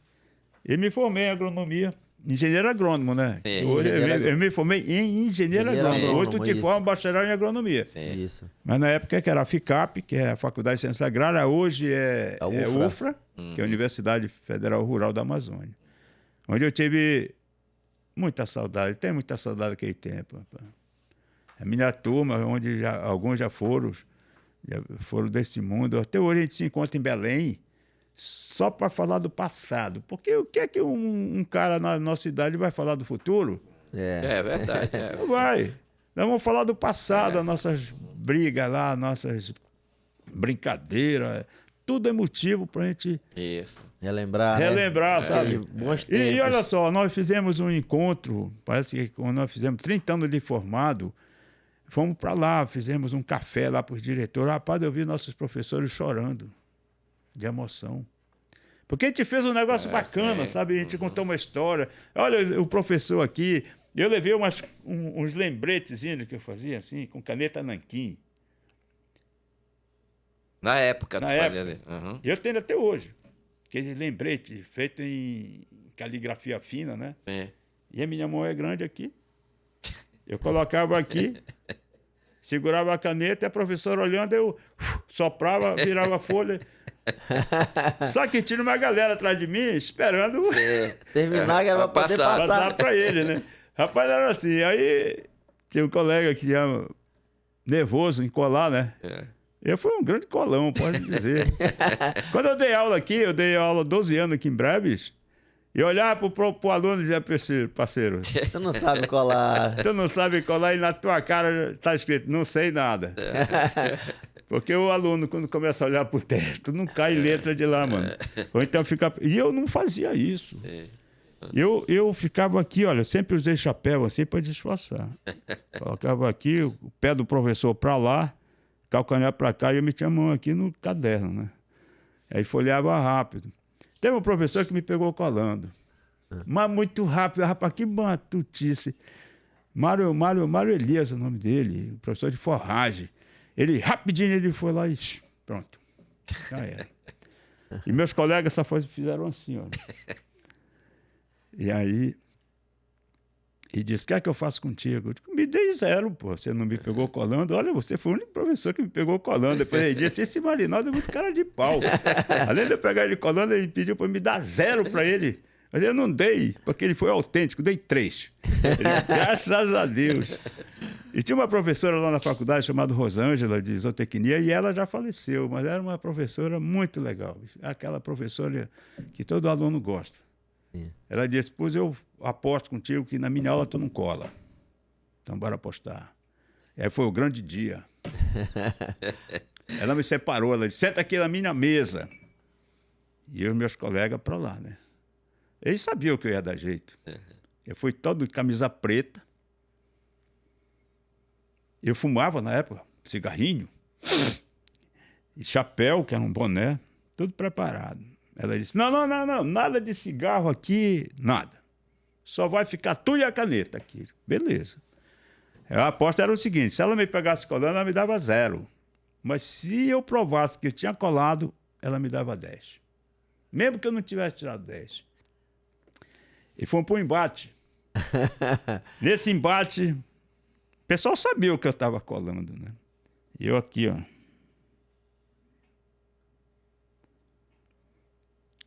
E me formei em agronomia engenheiro agrônomo, né?
Sim.
Hoje eu me formei em engenheiro agrônomo. Hoje tu te
isso.
forma bacharel em agronomia.
Sim.
Isso.
Mas na época que era a FICAP, que é a Faculdade de Ciência Agrária, hoje é
A
UFRA, que é a Universidade Federal Rural da Amazônia. Onde eu tive muita saudade, tenho muita saudade daquele tempo. Rapaz. A minha turma, onde alguns já foram desse mundo. Até hoje a gente se encontra em Belém só para falar do passado. Porque o que é que um cara na nossa idade vai falar do futuro?
É verdade.
Não vai. Nós vamos falar do passado, as nossas brigas lá, nossas brincadeiras. Tudo é motivo para a gente
Isso.
Relembrar,
sabe?
Bons
E
tempos.
olha só, nós fizemos um encontro, parece que quando nós fizemos 30 anos de formado, fomos para lá, fizemos um café lá para os diretores. Rapaz, eu vi nossos professores chorando de emoção. Porque a gente fez um negócio bacana, sabe? A gente contou uma história. Olha, o professor aqui, eu levei uns lembretezinhos que eu fazia assim, com caneta nanquim.
Na época.
Na
tu
época.
fazia ali. Uhum.
E eu tenho até hoje. Aquele lembrete feito em caligrafia fina, né?
Sim.
E a minha mão é grande aqui. Eu colocava aqui, segurava a caneta e a professora olhando, eu soprava, virava a folha. Só que tinha uma galera atrás de mim esperando
Terminar, que era pra poder
passar para ele, né? Rapaz, era assim. Aí tinha um colega que ia nervoso em colar, né? Eu fui um grande colão, pode dizer. Quando eu dei aula aqui, eu dei aula 12 anos aqui em Breves, e olhava pro aluno e dizia, parceiro,
Tu não sabe colar.
tu não sabe colar e na tua cara tá escrito, não sei nada. Porque o aluno, quando começa a olhar pro teto, não cai letra de lá, mano. Ou então fica... E eu não fazia isso. Eu ficava aqui, olha, sempre usei chapéu assim para disfarçar. Colocava aqui o pé do professor para lá, calcanhar para cá, e eu metia a mão aqui no caderno, né? Aí folheava rápido. Teve um professor que me pegou colando. Mas muito rápido, rapaz, que matutice. Mário Elias é o nome dele, professor de forragem. Ele, rapidinho, ele foi lá e pronto. Já era. E meus colegas só fizeram assim, olha. E aí... E disse, o que é que eu faço contigo? Eu digo, me dei 0, pô. Você não me pegou colando? Olha, você foi o único professor que me pegou colando. Depois ele disse, esse Marinaldo é muito cara de pau. Além de eu pegar ele colando, ele pediu para me dar 0 para ele. Mas eu não dei, porque ele foi autêntico, dei 3. Graças a Deus. E tinha uma professora lá na faculdade chamada Rosângela, de zootecnia, e ela já faleceu, mas era uma professora muito legal. Aquela professora que todo aluno gosta. Ela disse, pois eu aposto contigo que na minha aula tu não cola. Então bora apostar. E aí foi o grande dia. Ela me separou, ela disse, senta aqui na minha mesa. E eu e meus colegas para lá, né? Eles sabiam que eu ia dar jeito. Eu fui todo de camisa preta. Eu fumava na época, cigarrinho. E chapéu, que era um boné, tudo preparado. Ela disse, não, nada de cigarro aqui, nada. Só vai ficar tu e a caneta aqui. Beleza. A aposta era o seguinte, se ela me pegasse colando, ela me dava 0. Mas se eu provasse que eu tinha colado, ela me dava 10. Mesmo que eu não tivesse tirado 10. E fomos para um embate. Nesse embate, o pessoal sabia o que eu estava colando, né? E eu aqui, ó.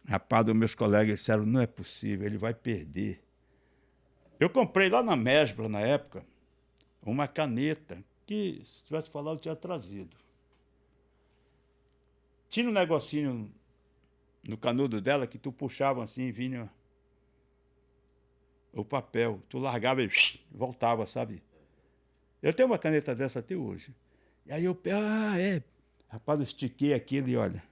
Rapaz, os meus colegas disseram, não é possível, ele vai perder. Eu comprei lá na Mesbla, na época, uma caneta que, se tivesse falado, eu tinha trazido. Tinha um negocinho no canudo dela que tu puxava assim e vinha o papel. Tu largava e voltava, sabe? Eu tenho uma caneta dessa até hoje. E aí eu, rapaz, eu estiquei aquilo e olha...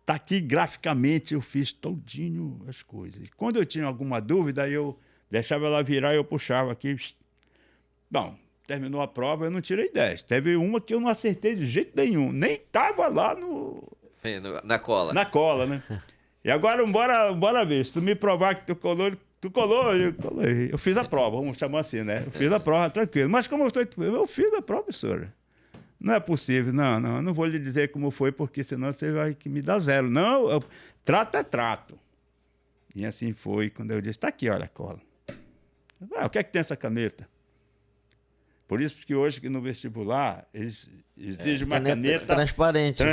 Tá aqui, graficamente, eu fiz todinho as coisas. E quando eu tinha alguma dúvida, eu deixava ela virar e eu puxava aqui. Bom, terminou a prova, eu não tirei 10. Teve uma que eu não acertei de jeito nenhum. Nem estava lá
na cola.
Na cola, né? E agora, bora ver. Se tu me provar que tu colou, eu colei. Eu fiz a prova, vamos chamar assim, né? Eu fiz a prova, tranquilo. Mas como eu fiz a prova, professora. Não é possível, não vou lhe dizer como foi, porque senão você vai me dar 0. Não, trato é trato. E assim foi, quando eu disse, está aqui, olha a cola. O que é que tem essa caneta? Por isso que hoje que no vestibular eles exigem uma caneta
transparente.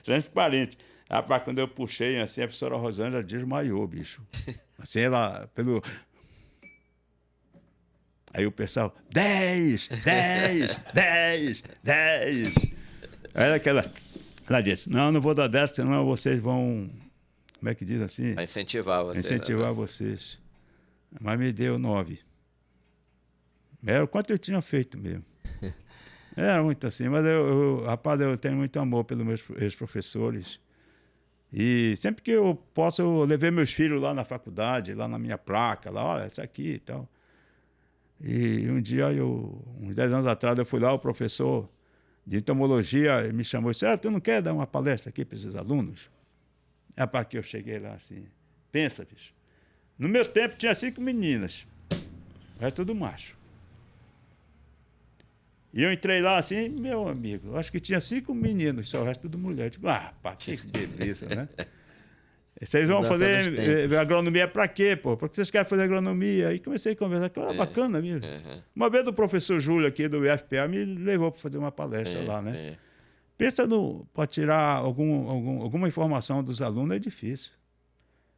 Transparente. Rapaz, quando eu puxei assim, a professora Rosângela desmaiou, bicho. Assim, ela, pelo... Aí o pessoal, 10, 10, 10, 10. Aí ela disse, não vou dar 10, senão vocês vão... Como é que diz assim?
Vai incentivar vocês.
Incentivar vocês. Mas me deu 9. Era o quanto eu tinha feito mesmo. Era muito assim, mas rapaz, eu tenho muito amor pelos meus ex-professores. E sempre que eu posso, eu levei meus filhos lá na faculdade, lá na minha placa, lá, olha, isso aqui e tal. E um dia, uns 10 anos atrás, eu fui lá, o professor de entomologia me chamou e disse, tu não quer dar uma palestra aqui para esses alunos? Rapaz, que eu cheguei lá assim, pensa, bicho. No meu tempo tinha 5 meninas, o resto tudo macho. E eu entrei lá assim, meu amigo, acho que tinha 5 meninos, só o resto tudo mulher. Eu digo, pá, que beleza, né? Vocês vão fazer agronomia para quê, pô? Por que vocês querem fazer agronomia? Aí comecei a conversar com bacana mesmo. Uma vez o professor Júlio aqui do UFPA me levou para fazer uma palestra lá, né? Pensa para tirar alguma informação dos alunos é difícil.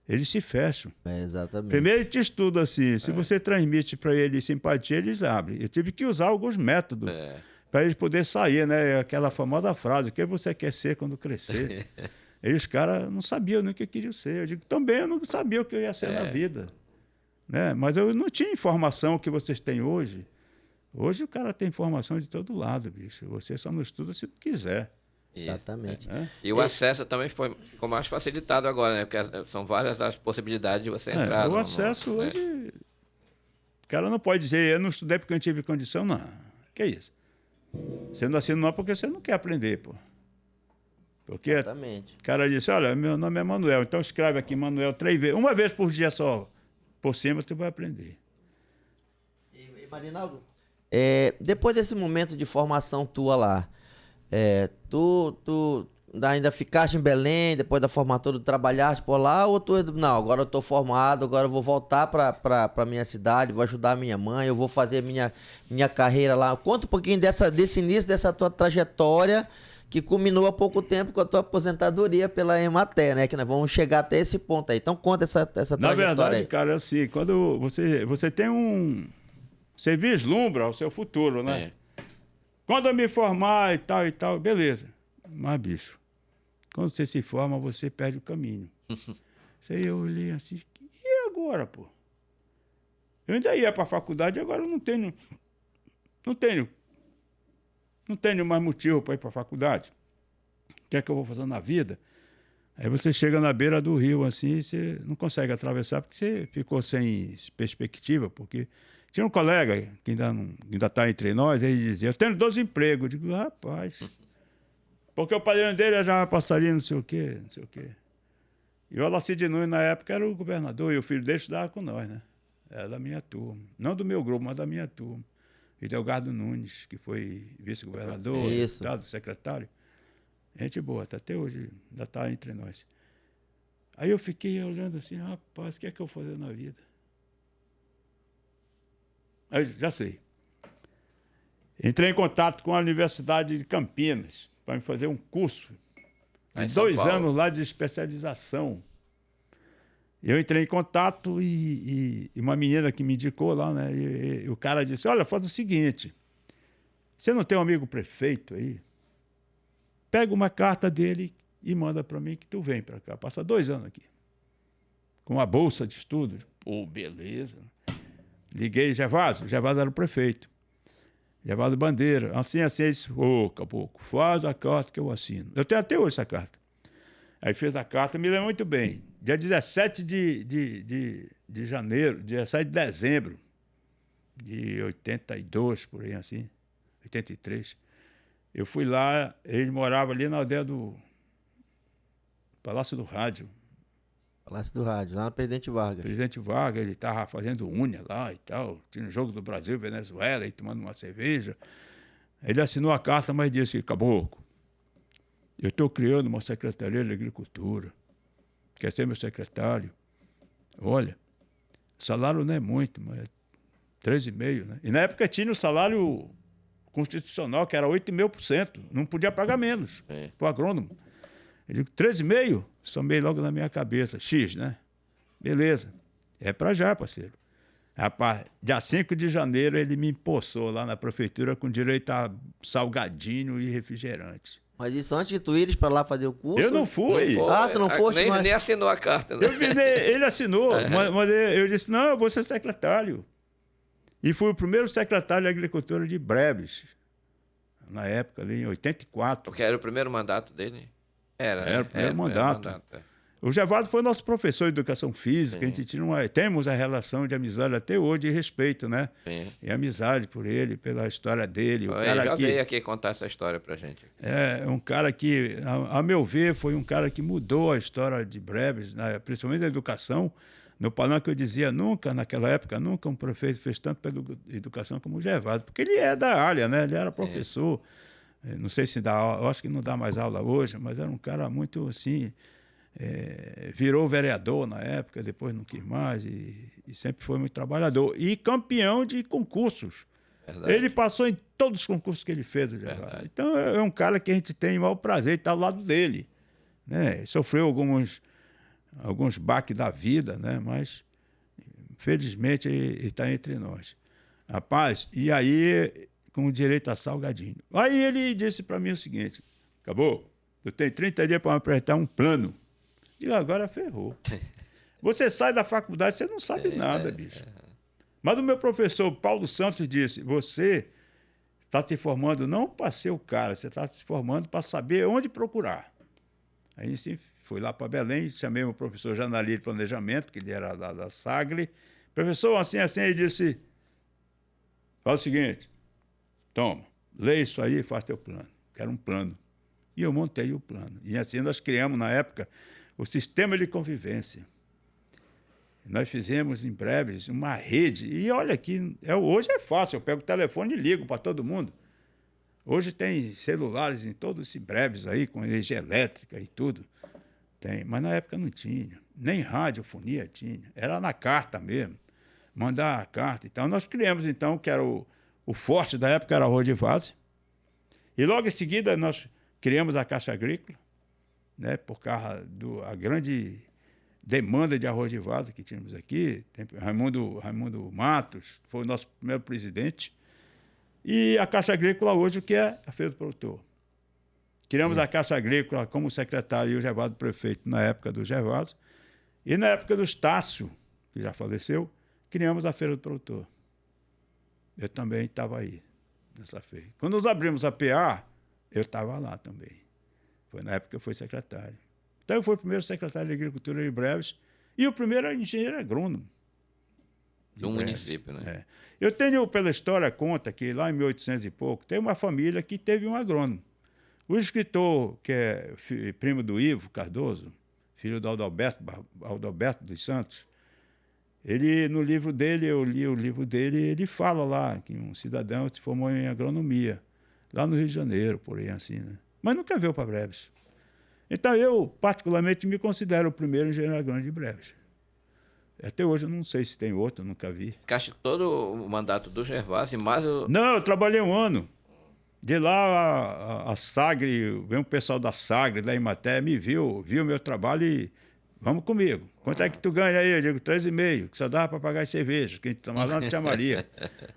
Eles se fecham.
Exatamente.
Primeiro ele te estuda assim, se você transmite para eles simpatia, eles abrem. Eu tive que usar alguns métodos para eles poderem sair, né? Aquela famosa frase, o que você quer ser quando crescer? E os caras não sabiam nem o que queriam ser. Eu digo, também eu não sabia o que eu ia ser na vida. Né? Mas eu não tinha informação que vocês têm hoje. Hoje o cara tem informação de todo lado, bicho. Você só não estuda se não quiser.
Exatamente.
E o acesso também ficou mais facilitado agora, né? Porque são várias as possibilidades de você entrar.
O acesso hoje... O cara não pode dizer, eu não estudei porque eu não tive condição, não. Que é isso? Você não assina não porque você não quer aprender, pô. Porque
Exatamente.
O cara disse, olha, meu nome é Manuel, então escreve aqui Manuel 3 vezes. Uma vez por dia só, por cima, você vai aprender.
E Marinaldo, depois desse momento de formação tua lá, tu ainda ficaste em Belém, depois da formatura, trabalhaste por lá, ou não, agora eu tô formado, agora eu vou voltar pra minha cidade, vou ajudar minha mãe, eu vou fazer minha carreira lá. Conta um pouquinho desse início, dessa tua trajetória, que culminou há pouco tempo com a tua aposentadoria pela Emater, né? Que nós vamos chegar até esse ponto aí. Então conta essa trajetória.
Na verdade,
aí.
cara, assim, quando você tem você vislumbra o seu futuro, né? Quando eu me formar e tal, beleza. Mas, bicho, quando você se forma, você perde o caminho. Isso aí eu olhei assim, e agora, pô? Eu ainda ia para a faculdade, agora eu não tenho mais motivo para ir para a faculdade. O que é que eu vou fazer na vida? Aí você chega na beira do rio, assim, e você não consegue atravessar, porque você ficou sem perspectiva, porque tinha um colega que ainda está entre nós, ele dizia, eu tenho 2 empregos. Eu digo, rapaz, porque o padrinho dele já passarinho, não sei o quê. E o Alacide Nunes, na época, era o governador, e o filho dele estudava com nós, né? Era da minha turma. Não do meu grupo, mas da minha turma. E Delgado Nunes, que foi vice-governador, deputado, secretário. Gente boa, até hoje ainda está entre nós. Aí eu fiquei olhando assim, rapaz, o que é que eu vou fazer na vida? Aí, já sei. Entrei em contato com a Universidade de Campinas para me fazer um curso de 2 anos lá de especialização. Eu entrei em contato e uma menina que me indicou lá, né? E o cara disse, olha, faz o seguinte, você não tem um amigo prefeito aí? Pega uma carta dele e manda para mim que tu vem para cá. Passa 2 anos aqui. Com uma bolsa de estudos. Pô, beleza. Liguei Gervásio era o prefeito. Gervásio Bandeira. Assim, disse, caboclo, faz a carta que eu assino. Eu tenho até hoje essa carta. Aí fez a carta, me lembro muito bem. Dia 17 de janeiro, 17 de dezembro de 82, por aí assim, 83. Eu fui lá, ele morava ali na aldeia do Palácio do Rádio.
Palácio do Rádio, lá no Presidente Vargas.
Presidente Vargas, ele estava fazendo unha lá e tal. Tinha um jogo do Brasil, Venezuela, e tomando uma cerveja. Ele assinou a carta, mas disse, caboclo, eu estou criando uma Secretaria de Agricultura. quer ser meu secretário. Olha, o salário não é muito, mas é 3,5%, né? E na época tinha o salário constitucional, que era 8,5%. Não podia pagar menos para o agrônomo. Eu digo, 13,5%? Somei logo na minha cabeça. X, né? Beleza. É para já, parceiro. Rapaz, dia 5 de janeiro ele me empossou lá na prefeitura com direito a salgadinho e refrigerante.
Mas isso antes de tu ires para lá fazer o curso?
Eu não fui.
Tu não foste?
Nem assinou a carta, né?
Ele assinou, mas eu disse, não, eu vou ser secretário. E fui o primeiro secretário de Agricultura de Breves, na época, ali em 84.
Porque era o primeiro mandato dele? Era
o primeiro mandato. O Gervaldo foi nosso professor de Educação Física, a gente temos a relação de amizade até hoje, de respeito, né?
Sim.
E amizade por ele, pela história dele.
Ele já veio aqui contar essa história pra gente.
É um cara que, a meu ver, foi um cara que mudou a história de Breves, né? Principalmente a educação. No Palanque eu dizia, naquela época, nunca um prefeito fez tanto pela educação como o Gervaldo, porque ele é da área, né? Ele era professor. Não sei se dá aula, eu acho que não dá mais aula hoje, mas era um cara muito assim... virou vereador na época, depois não quis mais, e sempre foi muito trabalhador. E campeão de concursos. Verdade. Ele passou em todos os concursos que ele fez, o Gervaldo. Então é um cara que a gente tem o maior prazer de estar ao lado dele. Né? Sofreu alguns baques da vida, né? Mas felizmente ele está entre nós. Rapaz, e aí, com direito a salgadinho. Aí ele disse para mim o seguinte, acabou, eu tenho 30 dias para me apresentar um plano. E agora ferrou. Você sai da faculdade, você não sabe nada, bicho. Mas o meu professor Paulo Santos disse, você está se formando não para ser o cara, você está se formando para saber onde procurar. Aí sim, fui lá para Belém, chamei o professor Janali de Planejamento, que ele era da Sagre. Professor, assim, ele disse, faz o seguinte, toma, lê isso aí e faz teu plano. Quero um plano. E eu montei o plano. E assim nós criamos, na época, o sistema de convivência. Nós fizemos, em Breves, uma rede. E olha aqui, hoje é fácil, eu pego o telefone e ligo para todo mundo. Hoje tem celulares em todos esses Breves aí, com energia elétrica e tudo. Tem, mas na época não tinha. Nem radiofonia tinha. Era na carta mesmo. Mandar a carta. Então, nós criamos, então, que era o forte da época, era arroz de vaso. E logo em seguida, nós criamos a Caixa Agrícola, né, por causa da grande demanda de arroz de vaso que tínhamos aqui. Tem Raimundo Matos, que foi o nosso primeiro presidente. E a Caixa Agrícola hoje, o que é? A Feira do Produtor. Criamos a Caixa Agrícola como secretário e o Gervaldo prefeito na época do Gervaldo. E na época do Estácio, que já faleceu, criamos a Feira do Produtor. Eu também estava aí, nessa feira. Quando nós abrimos a PA, eu estava lá também. Foi na época que eu fui secretário. Então, eu fui o primeiro secretário de Agricultura de Breves e o primeiro engenheiro agrônomo.
Do município, né?
É. Eu tenho, pela história, conta que lá em 1800 e pouco, tem uma família que teve um agrônomo. O escritor, que é primo do Ivo Cardoso, filho do Adalberto dos Santos, ele, no livro dele, eu li o livro dele, ele fala lá que um cidadão se formou em agronomia, lá no Rio de Janeiro, por aí assim, né? Mas nunca veio para Breves. Então, eu, particularmente, me considero o primeiro engenheiro agrônomo de Breves. Até hoje eu não sei se tem outro, eu nunca vi.
Ficaste todo o mandato do Gervásio e mais o...
Não, eu trabalhei um ano. De lá, a Sagre, veio um pessoal da Sagre, da Imaté, me viu o meu trabalho e vamos comigo. Quanto é que tu ganha aí? Eu digo 3,5, que só dava para pagar as cervejas, que a gente tomava lá no Tia Maria,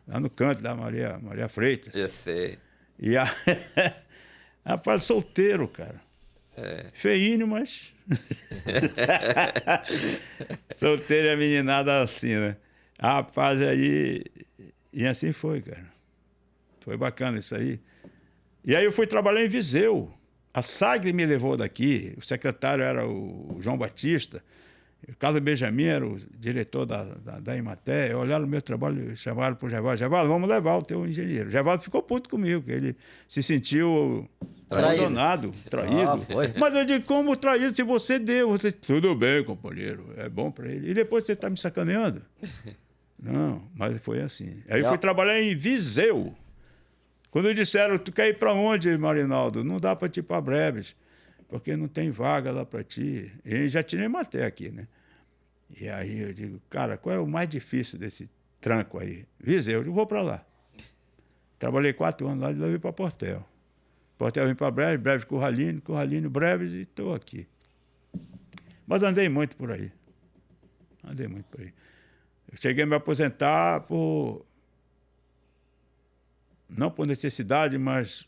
lá no canto da Maria Freitas.
Eu sei.
E rapaz, solteiro, cara. Feinho, mas... solteiro e a meninada assim, né? Rapaz, aí... E assim foi, cara. Foi bacana isso aí. E aí eu fui trabalhar em Viseu. A Sagre me levou daqui, o secretário era o João Batista, o Carlos Benjamin era o diretor da Imaté. Olharam o meu trabalho, chamaram para o Gervaldo. Gervaldo, vamos levar o teu engenheiro. O Gervaldo ficou puto comigo, que ele se sentiu abandonado, traído. Mas eu digo, como traído se você deu? Tudo bem, companheiro, é bom para ele. E depois você está me sacaneando? Não, mas foi assim. Aí eu fui trabalhar em Viseu. Quando disseram, tu quer ir para onde, Marinaldo? Não dá para ir para Breves. porque não tem vaga lá para ti. E já tirei maté aqui, né? E aí eu digo, cara, qual é o mais difícil desse tranco aí? Viseu, eu vou para lá. Trabalhei 4 anos lá e levei para Portel. Portel vim para Breves, Breves Curralino, Curralino Breves e estou aqui. Mas andei muito por aí. Andei muito por aí. Eu cheguei a me aposentar não por necessidade, mas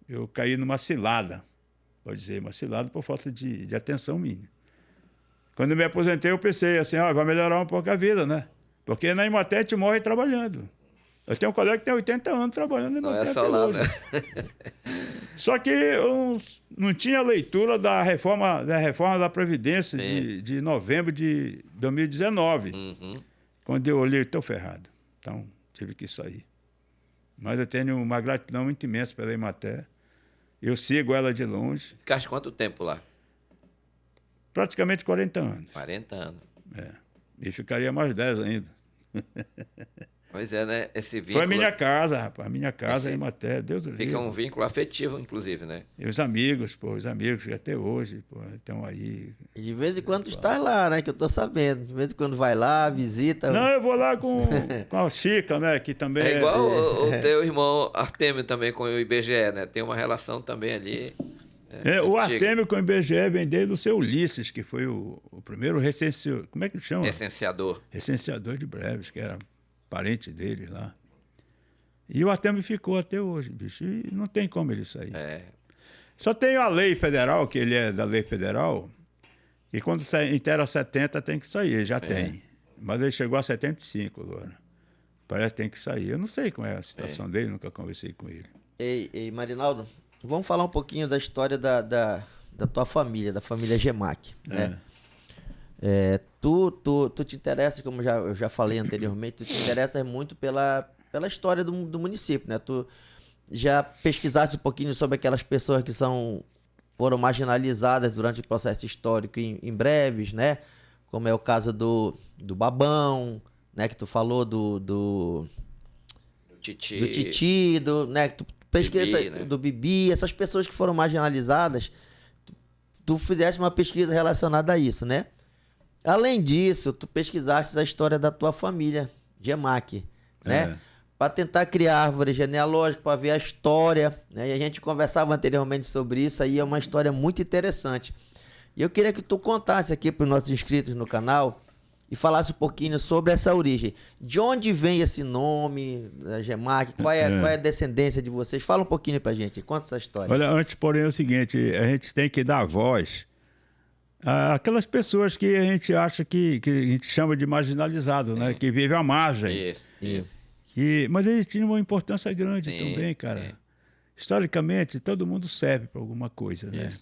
eu caí numa cilada. Pode dizer, uma cilada por falta de atenção minha. Quando eu me aposentei, eu pensei assim, vai melhorar um pouco a vida, né? Porque na Imaté a gente morre trabalhando. Eu tenho um colega que tem 80 anos trabalhando na Imaté.
Não é só lá, né?
Só que eu não tinha leitura da reforma da Previdência de novembro de 2019.
Uhum.
Quando eu olhei, estou ferrado. Então, tive que sair. Mas eu tenho uma gratidão muito imensa pela Imaté. Eu sigo ela de longe.
Ficaste quanto tempo lá?
Praticamente 40 anos.
40 anos.
E ficaria mais 10 ainda.
Pois é, né? Esse vínculo...
Foi a minha casa, rapaz. A minha casa, a Imaté, Deus o livre.
Fica um vínculo afetivo, inclusive, né?
E os amigos que até hoje estão aí.
E de vez em quando tu estás lá, né? Que eu tô sabendo. De vez em quando vai lá, visita.
Não, eu vou lá com a Chica, né? Que também
É igual o teu irmão Artêmio também com o IBGE, né? Tem uma relação também ali.
O Artêmio com o IBGE vem desde o seu Ulisses, que foi o primeiro recenseador. Como é que chama?
Recenseador.
Recenseador de Breves, que era parente dele lá. E o Artêmio ficou até hoje, bicho. E não tem como ele sair. Só tem a lei federal, que ele é da lei federal, e quando inteira 70 tem que sair, ele já tem. Mas ele chegou a 75 agora. Parece que tem que sair. Eu não sei como é a situação dele, nunca conversei com ele.
Ei, Marinaldo, vamos falar um pouquinho da história da tua família, da família Gemac, né? Tu te interessa, como eu já falei anteriormente, tu te interessa muito pela história do município, né? Tu já pesquisaste um pouquinho sobre aquelas pessoas que foram marginalizadas durante o processo histórico em Breves, né? Como é o caso do Babão, né? Que tu falou do Titi, né? Que tu pesquisa
Bibi, né?
do Bibi, essas pessoas que foram marginalizadas, tu fizeste uma pesquisa relacionada a isso, né? Além disso, tu pesquisaste a história da tua família, Gemac, né? Para tentar criar árvore genealógica, para ver a história, né? E a gente conversava anteriormente sobre isso, aí é uma história muito interessante. E eu queria que tu contasse aqui para os nossos inscritos no canal e falasse um pouquinho sobre essa origem. De onde vem esse nome, da Gemac? Qual é a descendência de vocês? Fala um pouquinho pra gente, conta essa história.
Olha, antes, porém, é o seguinte, a gente tem que dar voz àquelas pessoas que a gente acha que a gente chama de marginalizado, né? Que vivem à margem.
Isso.
Mas eles tinham uma importância grande também, cara. Historicamente, todo mundo serve para alguma coisa, né?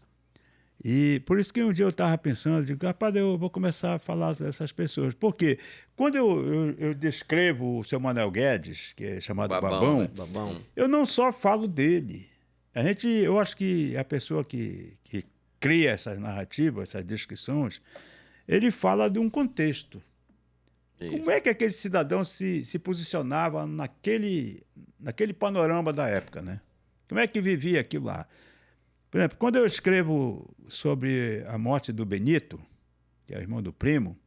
E por isso que um dia eu estava pensando, digo, rapaz, eu vou começar a falar dessas pessoas. Porque quando eu descrevo o seu Manuel Guedes, que é chamado Babão,
né?
Babão.
eu não só falo dele. Eu acho que a pessoa que cria essas narrativas, essas descrições, ele fala de um contexto.
Isso.
Como é que aquele cidadão se posicionava naquele panorama da época, né? Como é que vivia aquilo lá? Por exemplo, quando eu escrevo sobre a morte do Benito, que é o irmão do primo,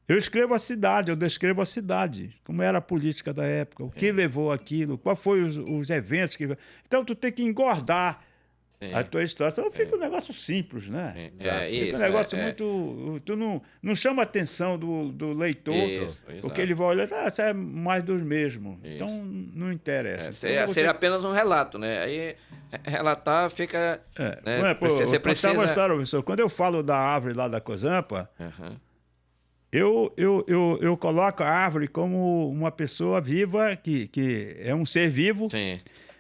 eu escrevo a cidade, eu descrevo a cidade, como era a política da época, o que levou aquilo, quais foram os eventos que... Então, tu tem que engordar a tua história, senão fica um negócio simples, né? Fica um negócio muito... Tu não chama a atenção do leitor, porque ele vai olhar, isso é mais dos mesmos. Isso. Então, não interessa.
Seria apenas um relato, né? Aí, relatar fica... Né?
Você precisa... uma história, professor. Quando eu falo da árvore lá da Cozampa, eu coloco a árvore como uma pessoa viva, que é um ser vivo,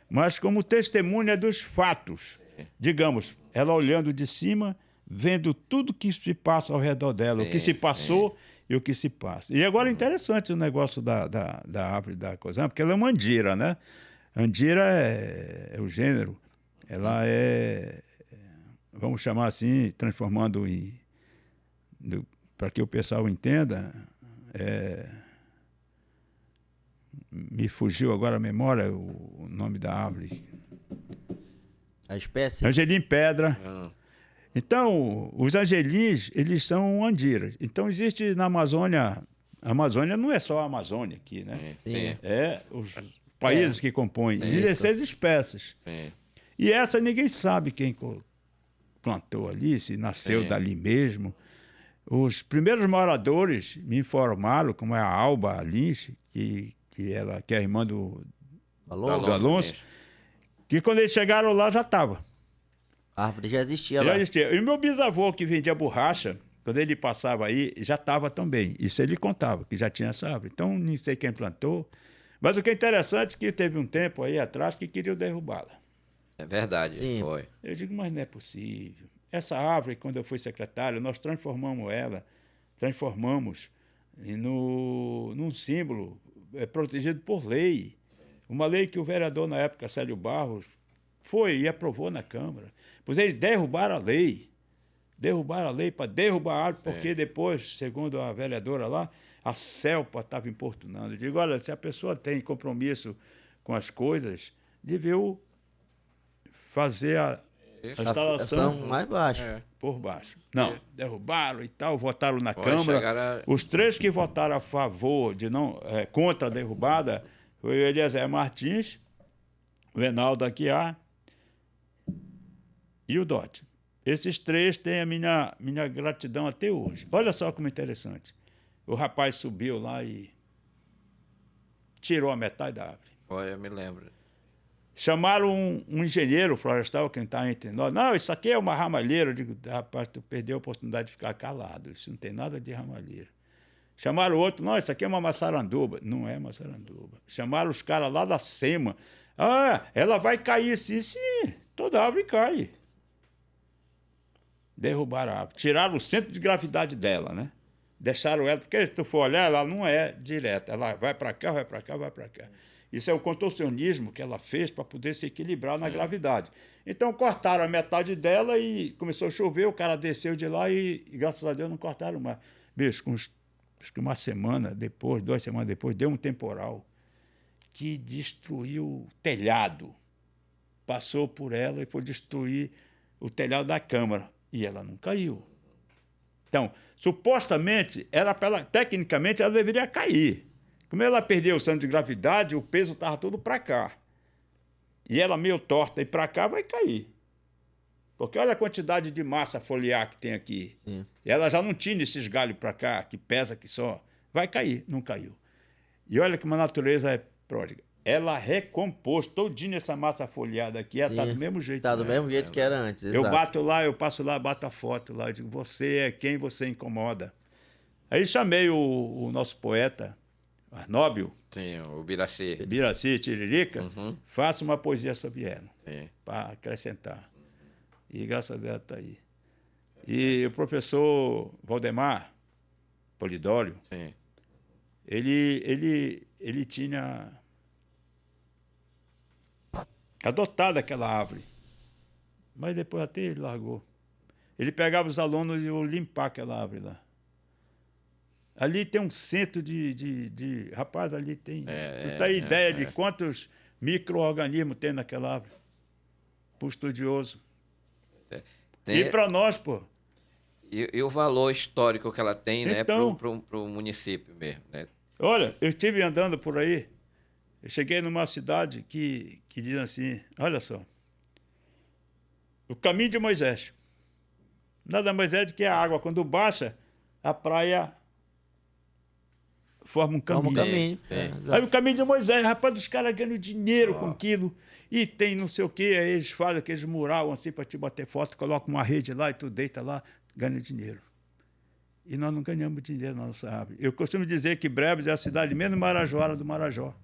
mas como testemunha dos fatos. Digamos, ela olhando de cima, vendo tudo que se passa ao redor dela, o que se passou e o que se passa. E agora é interessante o negócio da árvore da Cozampa, porque ela é uma andira, né? Andira é o gênero. Ela vamos chamar assim, transformando para que o pessoal entenda, me fugiu agora a memória o nome da árvore.
A espécie?
Angelim pedra.
Hum.
Então, os angelins, eles são andiras. Então, existe na Amazônia... A Amazônia não é só a Amazônia aqui, né?
Sim.
É os países que compõem. 16 espécies.
Sim.
E essa ninguém sabe quem plantou ali, se nasceu dali mesmo. Os primeiros moradores me informaram, como é a Alba Lins, que é a irmã do Alonso, que quando eles chegaram lá já estava.
A árvore já existia
Já
lá.
existia. E o meu bisavô, que vendia borracha, quando ele passava aí, já estava também. Isso ele contava, que já tinha essa árvore. Então, nem sei quem plantou. Mas o que é interessante é que teve um tempo aí atrás que queriam derrubá-la.
É verdade,
Sim.
foi.
Eu digo, mas não é possível. Essa árvore, quando eu fui secretário, nós transformamos num símbolo protegido por lei. Uma lei que o vereador, na época, Célio Barros, foi e aprovou na Câmara. Pois eles derrubaram a lei. Derrubaram a lei para derrubar a árvore, porque depois, segundo a vereadora lá, a CELPA estava importunando. Eu digo, olha, se a pessoa tem compromisso com as coisas, deveu fazer a instalação
mais baixo.
por baixo. Não, derrubaram e tal, votaram na
Pode
Câmara.
chegar a-
Os 3 que votaram a favor, contra a derrubada, foi o Eliezer Martins, o Reinaldo Aguiar e o Dotti. Esses 3 têm a minha gratidão até hoje. Olha só como é interessante. O rapaz subiu lá e tirou a metade da árvore.
Foi, eu me lembro.
Chamaram um engenheiro florestal que está entre nós. Não, isso aqui é uma ramalheira. Eu digo, rapaz, tu perdeu a oportunidade de ficar calado. Isso não tem nada de ramalheira. Chamaram outro, não, isso aqui é uma maçaranduba. Não é maçaranduba. Chamaram os caras lá da SEMA. Ah, ela vai cair sim. Sim, toda árvore cai. Derrubaram a árvore. Tiraram o centro de gravidade dela, né? Deixaram ela, porque se tu for olhar, ela não é direta. Ela vai para cá, vai para cá, vai para cá. Isso é o contorcionismo que ela fez para poder se equilibrar na gravidade. Então, cortaram a metade dela e começou a chover, o cara desceu de lá e graças a Deus, não cortaram mais. Bicho, acho que uma semana depois, 2 semanas depois, deu um temporal que destruiu o telhado. Passou por ela e foi destruir o telhado da Câmara. E ela não caiu. Então, supostamente, tecnicamente, ela deveria cair. Como ela perdeu o centro de gravidade, o peso estava todo para cá. E ela meio torta e para cá vai cair. Porque olha a quantidade de massa foliar que tem aqui.
Sim.
E ela já não tinha esses galhos para cá, que pesa aqui só. Vai cair, não caiu. E olha como a natureza é pródiga. Ela recompôs todinha essa massa foliada aqui, ela está do mesmo jeito.
Está do mesmo jeito que era antes.
Eu
exato.
bato lá, eu passo lá, bato a foto lá, eu digo, você é quem você incomoda. Aí chamei o nosso poeta, Arnóbio,
Sim, o Biraci.
Biraci Tiririca, faça uma poesia sobre ela,
Sim.
para acrescentar. E graças a Deus ela está aí. E o professor Valdemar Polidório,
Sim.
ele tinha adotado aquela árvore, mas depois até ele largou. Ele pegava os alunos e ia limpar aquela árvore lá. Ali tem um centro de rapaz, ali tem... tu tem ideia de quantos micro-organismos tem naquela árvore? Para o estudioso. E para nós, pô.
E o valor histórico que ela tem,
Então,
né, para o município mesmo, né?
Olha, eu estive andando por aí, eu cheguei numa cidade que diz assim, olha só, o caminho de Moisés. Nada mais é do que a água, quando baixa, a praia forma um caminho.
Forma um caminho.
Aí o caminho de Moisés, rapaz, os caras ganham dinheiro com aquilo, e tem não sei o quê, aí eles fazem aqueles mural assim para te bater foto, colocam uma rede lá e tu deita lá, ganha dinheiro. E nós não ganhamos dinheiro na nossa árvore. Eu costumo dizer que Breves é a cidade menos marajoara do Marajó.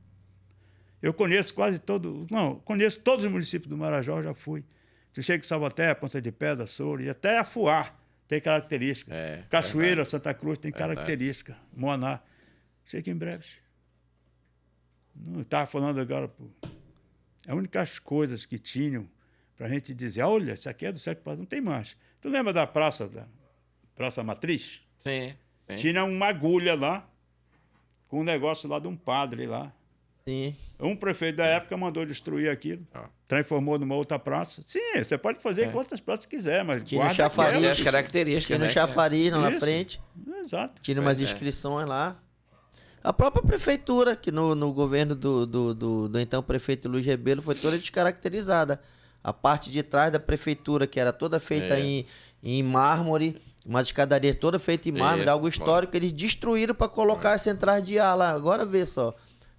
Eu conheço conheço todos os municípios do Marajó, já fui. Tu chega em Salvaterra, Ponta de Pedra, Souro, e até Afuá tem característica. Cachoeira, verdade. Santa Cruz tem característica. Moaná. Chega em Breves. Não estava falando agora, pô. As únicas coisas que tinham para a gente dizer, olha, isso aqui é do século passado, não tem mais. Tu lembra da Praça Matriz?
Sim.
Tinha uma agulha lá, com um negócio lá de um padre lá.
Sim.
Um prefeito da época mandou destruir aquilo, transformou numa outra praça. Sim, você pode fazer quantas praças quiser, mas
Tinha
guarda
chafariz.
Tem
aquela.
as características,
Tinha no
né?
chafariz lá na
Isso.
frente.
Exato.
Tinha
Pois
umas
é.
inscrições lá. A própria prefeitura, que no governo do então prefeito Luiz Rebelo, foi toda descaracterizada. A parte de trás da prefeitura, que era toda feita em mármore, uma escadaria toda feita em mármore, algo histórico, eles destruíram para colocar as centrais de ar lá. Agora vê só.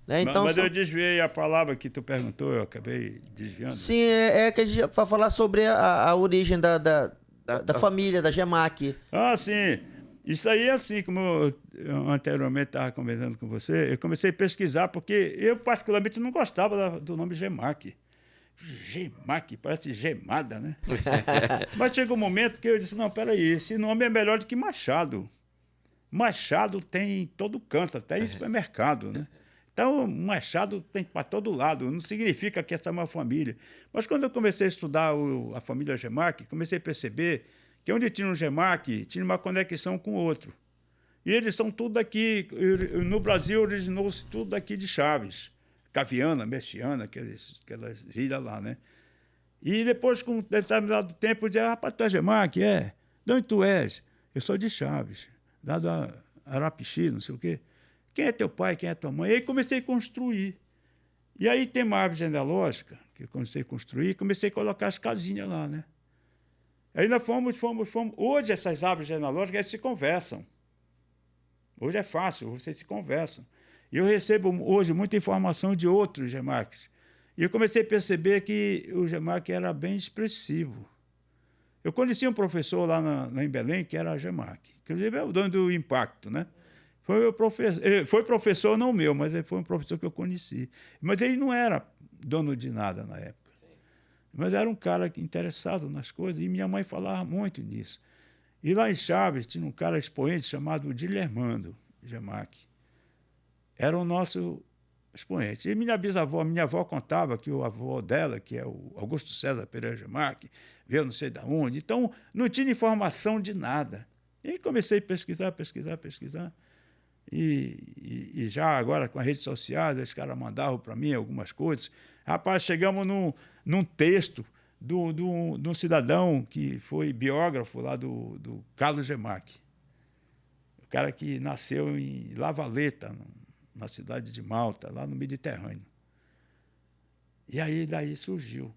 Né? Então,
Mas eu desviei a palavra que tu perguntou, eu acabei desviando.
sim, é que a gente vai falar sobre a origem da família, da GEMAC.
Ah, sim. Isso aí é assim, como eu anteriormente estava conversando com você, eu comecei a pesquisar, porque eu particularmente não gostava do nome GEMAC. GEMAC, parece gemada, né? Mas chegou um momento que eu disse, não, peraí, esse nome é melhor do que Machado. Machado tem em todo canto, até em supermercado, né? Então, Machado tem para todo lado, não significa que essa é uma família. Mas quando eu comecei a estudar a família GEMAC, comecei a perceber que onde tinha um GEMAC, tinha uma conexão com o outro. E eles são tudo daqui, no Brasil originou-se tudo daqui de Chaves, Caviana, Mestiana, aquelas ilhas lá, né? E depois, com um determinado tempo, eu disse, rapaz, tu é GEMAC? É. De onde tu és? Eu sou de Chaves, lá da Arapixi, não sei o quê. Quem é teu pai, quem é tua mãe? E aí comecei a construir. E aí tem uma árvore genealógica, que eu comecei a construir, e comecei a colocar as casinhas lá, né? Aí nós fomos. Hoje essas árvores genealógicas elas se conversam. Hoje é fácil, vocês se conversam. E eu recebo hoje muita informação de outros GEMACs. E eu comecei a perceber que o GEMAC era bem expressivo. Eu conheci um professor lá em Belém que era GEMAC. Inclusive é o dono do Impacto, né? Foi professor, não meu, mas ele foi um professor que eu conheci. Mas ele não era dono de nada na época. Mas era um cara interessado nas coisas, e minha mãe falava muito nisso. E lá em Chaves tinha um cara expoente chamado Dilermando GEMAC. Era o nosso expoente. E minha avó contava que o avô dela, que é o Augusto César Pereira GEMAC, veio não sei de onde. Então, não tinha informação de nada. E aí comecei a pesquisar. E já agora com as redes sociais, os caras mandavam para mim algumas coisas. Rapaz, chegamos num texto de um cidadão que foi biógrafo lá do Carlos GEMAC. O cara que nasceu em La Valeta, na cidade de Malta, lá no Mediterrâneo. E aí daí surgiu.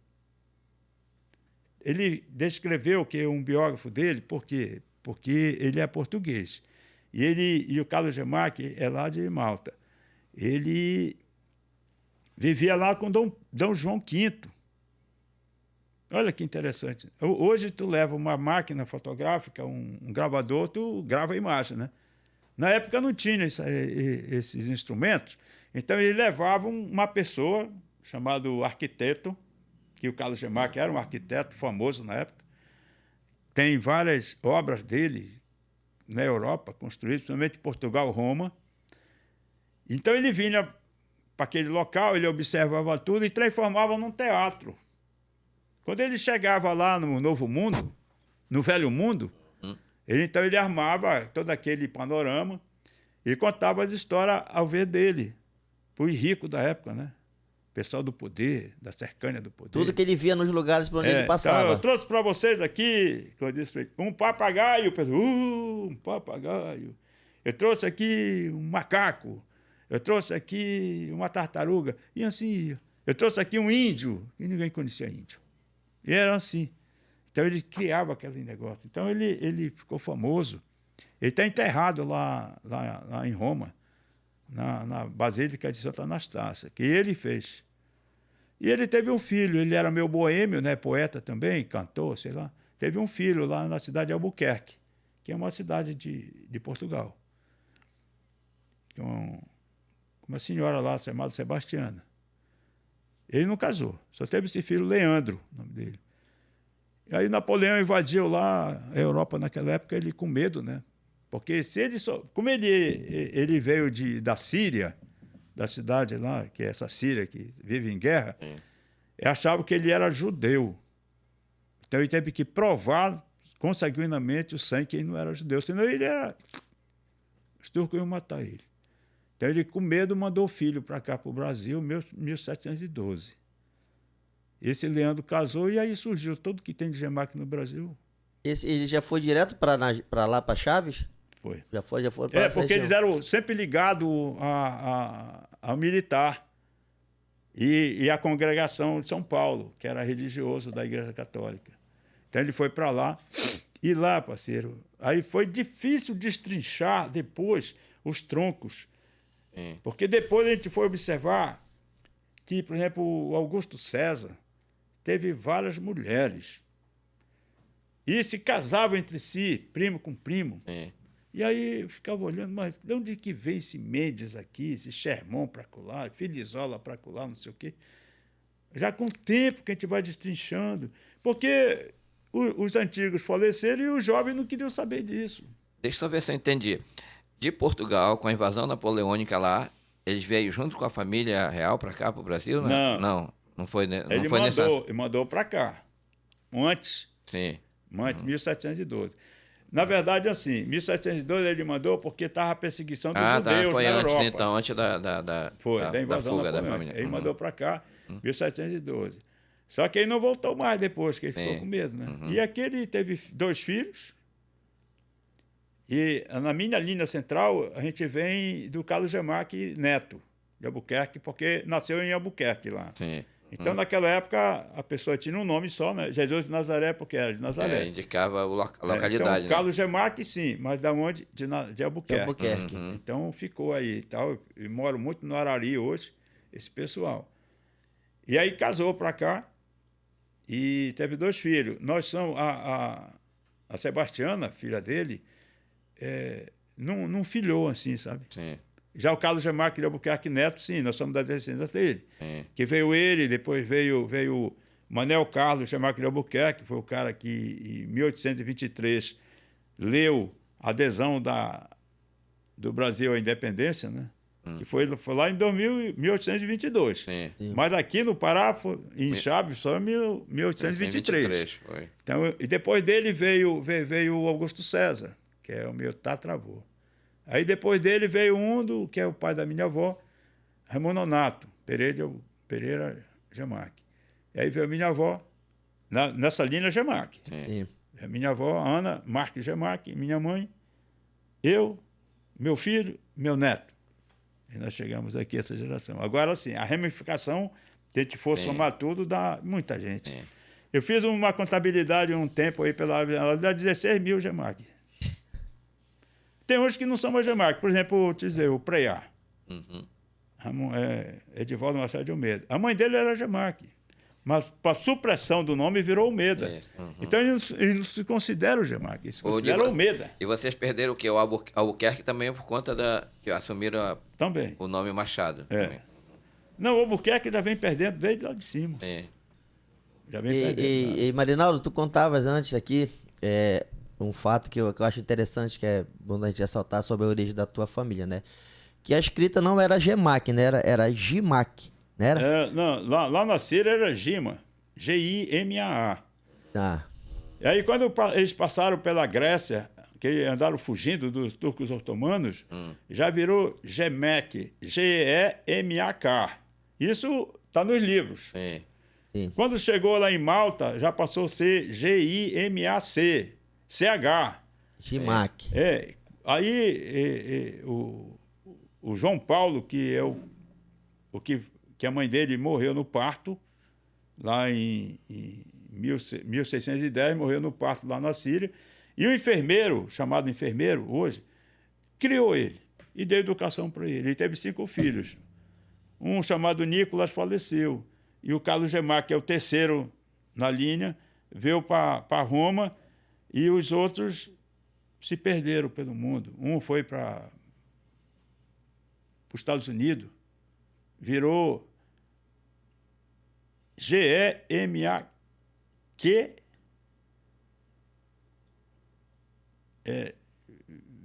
Ele descreveu que um biógrafo dele, por quê? Porque ele é português. E o Carlos GEMAC é lá de Malta. Ele vivia lá com Dom João V. Olha que interessante. Hoje tu leva uma máquina fotográfica, um gravador, tu grava a imagem, né? Na época não tinha esses instrumentos, então ele levava uma pessoa chamado arquiteto, que o Carlos GEMAC era um arquiteto famoso na época. Tem várias obras dele na Europa, construídas, principalmente em Portugal, Roma. Então ele vinha para aquele local, ele observava tudo e transformava num teatro. Quando ele chegava lá no Novo Mundo, no Velho Mundo, ele armava todo aquele panorama e contava as histórias ao ver dele, para os ricos da época, né? Pessoal do poder, da cercania do poder.
Tudo que ele via nos lugares por onde ele passava.
Então eu trouxe para vocês aqui, como eu disse para ele, um papagaio. Um papagaio. Eu trouxe aqui um macaco. Eu trouxe aqui uma tartaruga. E assim ia. Eu trouxe aqui um índio. E ninguém conhecia índio. E era assim. Então ele criava aquele negócio. Então ele ficou famoso. Ele está enterrado lá em Roma, na Basílica de Santa Anastácia, que ele fez. E ele teve um filho, ele era meio boêmio, né, poeta também, cantor, sei lá. Teve um filho lá na cidade de Albuquerque, que é uma cidade de Portugal. Uma senhora lá chamada Sebastiana. Ele não casou, só teve esse filho, Leandro, o nome dele. E aí Napoleão invadiu lá a Europa naquela época, ele com medo, né? Porque como ele veio da Síria, da cidade lá, que é essa Síria que vive em guerra, achava que ele era judeu. Então ele teve que provar consanguinamente o sangue que ele não era judeu, senão os turcos iam matar ele. Então ele, com medo, mandou o filho para cá, para o Brasil, em 1712. Esse Leandro casou e aí surgiu tudo que tem de Gemac no Brasil.
Ele já foi direto para lá, para Chaves?
Foi.
Já foi para essa
Porque
região.
eles eram sempre ligados ao militar e à congregação de São Paulo, que era religioso da Igreja Católica. Então ele foi para lá. E lá, parceiro, aí foi difícil destrinchar depois os troncos. Porque depois a gente foi observar que, por exemplo, o Augusto César teve várias mulheres. E se casavam entre si, primo com primo. E aí eu ficava olhando, mas de onde que vem esse Mendes aqui, esse Sherman para colar, Filizola para colar, não sei o quê. Já com o tempo que a gente vai destrinchando. Porque os antigos faleceram e os jovens não queriam saber disso.
Deixa eu ver se eu entendi. De Portugal, com a invasão napoleônica lá, eles veio junto com a família real para cá, para o Brasil? Né? Não foi,
Ele
não foi
mandou para cá. Antes.
Sim.
Antes, 1712. Na verdade, assim, 1712 ele mandou porque estava a perseguição dos judeus
foi
na
antes,
Europa.
Então, antes
da invasão
fuga da
napoleônica.
família.
Ele mandou para cá, 1712. Só que ele não voltou mais depois, que ele ficou com medo, né? E aqui ele teve 2 filhos. E na minha linha central, a gente vem do Carlos Gemac Neto, de Albuquerque, porque nasceu em Albuquerque lá.
Sim.
Então, naquela época, a pessoa tinha um nome só, né? Jesus de Nazaré, porque era de Nazaré.
Indicava a localidade.
Então, Carlos Gemac, sim, mas da onde? De Albuquerque.
Albuquerque.
Então, ficou aí e tal. Eu moro muito no Arari hoje, esse pessoal. E aí casou para cá e teve 2 filhos. Nós somos... A Sebastiana, filha dele, não filhou assim, sabe?
Sim.
Já o Carlos Gemac de Albuquerque Neto, sim, nós somos da descendência dele. Que veio ele, depois veio Manuel Carlos Gemac de Albuquerque, foi o cara que, em 1823, leu a adesão do Brasil à independência, né? Que foi lá em 1822.
Sim.
Mas aqui no Pará, em Chaves, só em 1823.
Foi.
Então, e depois dele veio o Augusto César, que é o meu tatravô. Aí depois dele veio que é o pai da minha avó, Ramon Nonato Pereira Gemac. E aí veio a minha avó, nessa linha Gemac. A minha avó, Ana Marques Gemac, minha mãe, eu, meu filho, meu neto. E nós chegamos aqui, essa geração. Agora, sim, a ramificação, se a gente for somar tudo, dá muita gente. Eu fiz uma contabilidade um tempo aí ela dá 16 mil Gemac. Tem uns que não são mais Gemac. Por exemplo, vou te dizer, o Preá. Edivaldo Machado de Almeida. A mãe dele era Gemac. Mas, para supressão do nome, virou Almeida. Então, eles não se consideram Gemac, eles se consideram Almeida.
E vocês perderam o quê? O Albuquerque também por conta que assumiram
também
o nome Machado. Também.
Não, o Albuquerque já vem perdendo desde lá de cima. Já vem perdendo.
E Marinaldo, tu contavas antes aqui um fato que eu acho interessante, que é bom a gente ressaltar sobre a origem da tua família, né? Que a escrita não era Gemac, né? Era Gimac.
Não, lá na Síria era Gima, Gimaa. E aí, quando eles passaram pela Grécia, que andaram fugindo dos turcos otomanos, já virou Gemek, Gemak. Isso está nos livros.
Sim.
Quando chegou lá em Malta, já passou a ser Gimac, CH.
Gimac.
Aí o João Paulo, que é que a mãe dele morreu no parto, lá em 1610, morreu no parto lá na Síria, e o enfermeiro, chamado enfermeiro hoje, criou ele e deu educação para ele. Ele teve 5 filhos. Um chamado Nicolas faleceu, e o Carlos Gemac, que é o terceiro na linha, veio para Roma, e os outros se perderam pelo mundo. Um foi para os Estados Unidos, virou Gemak,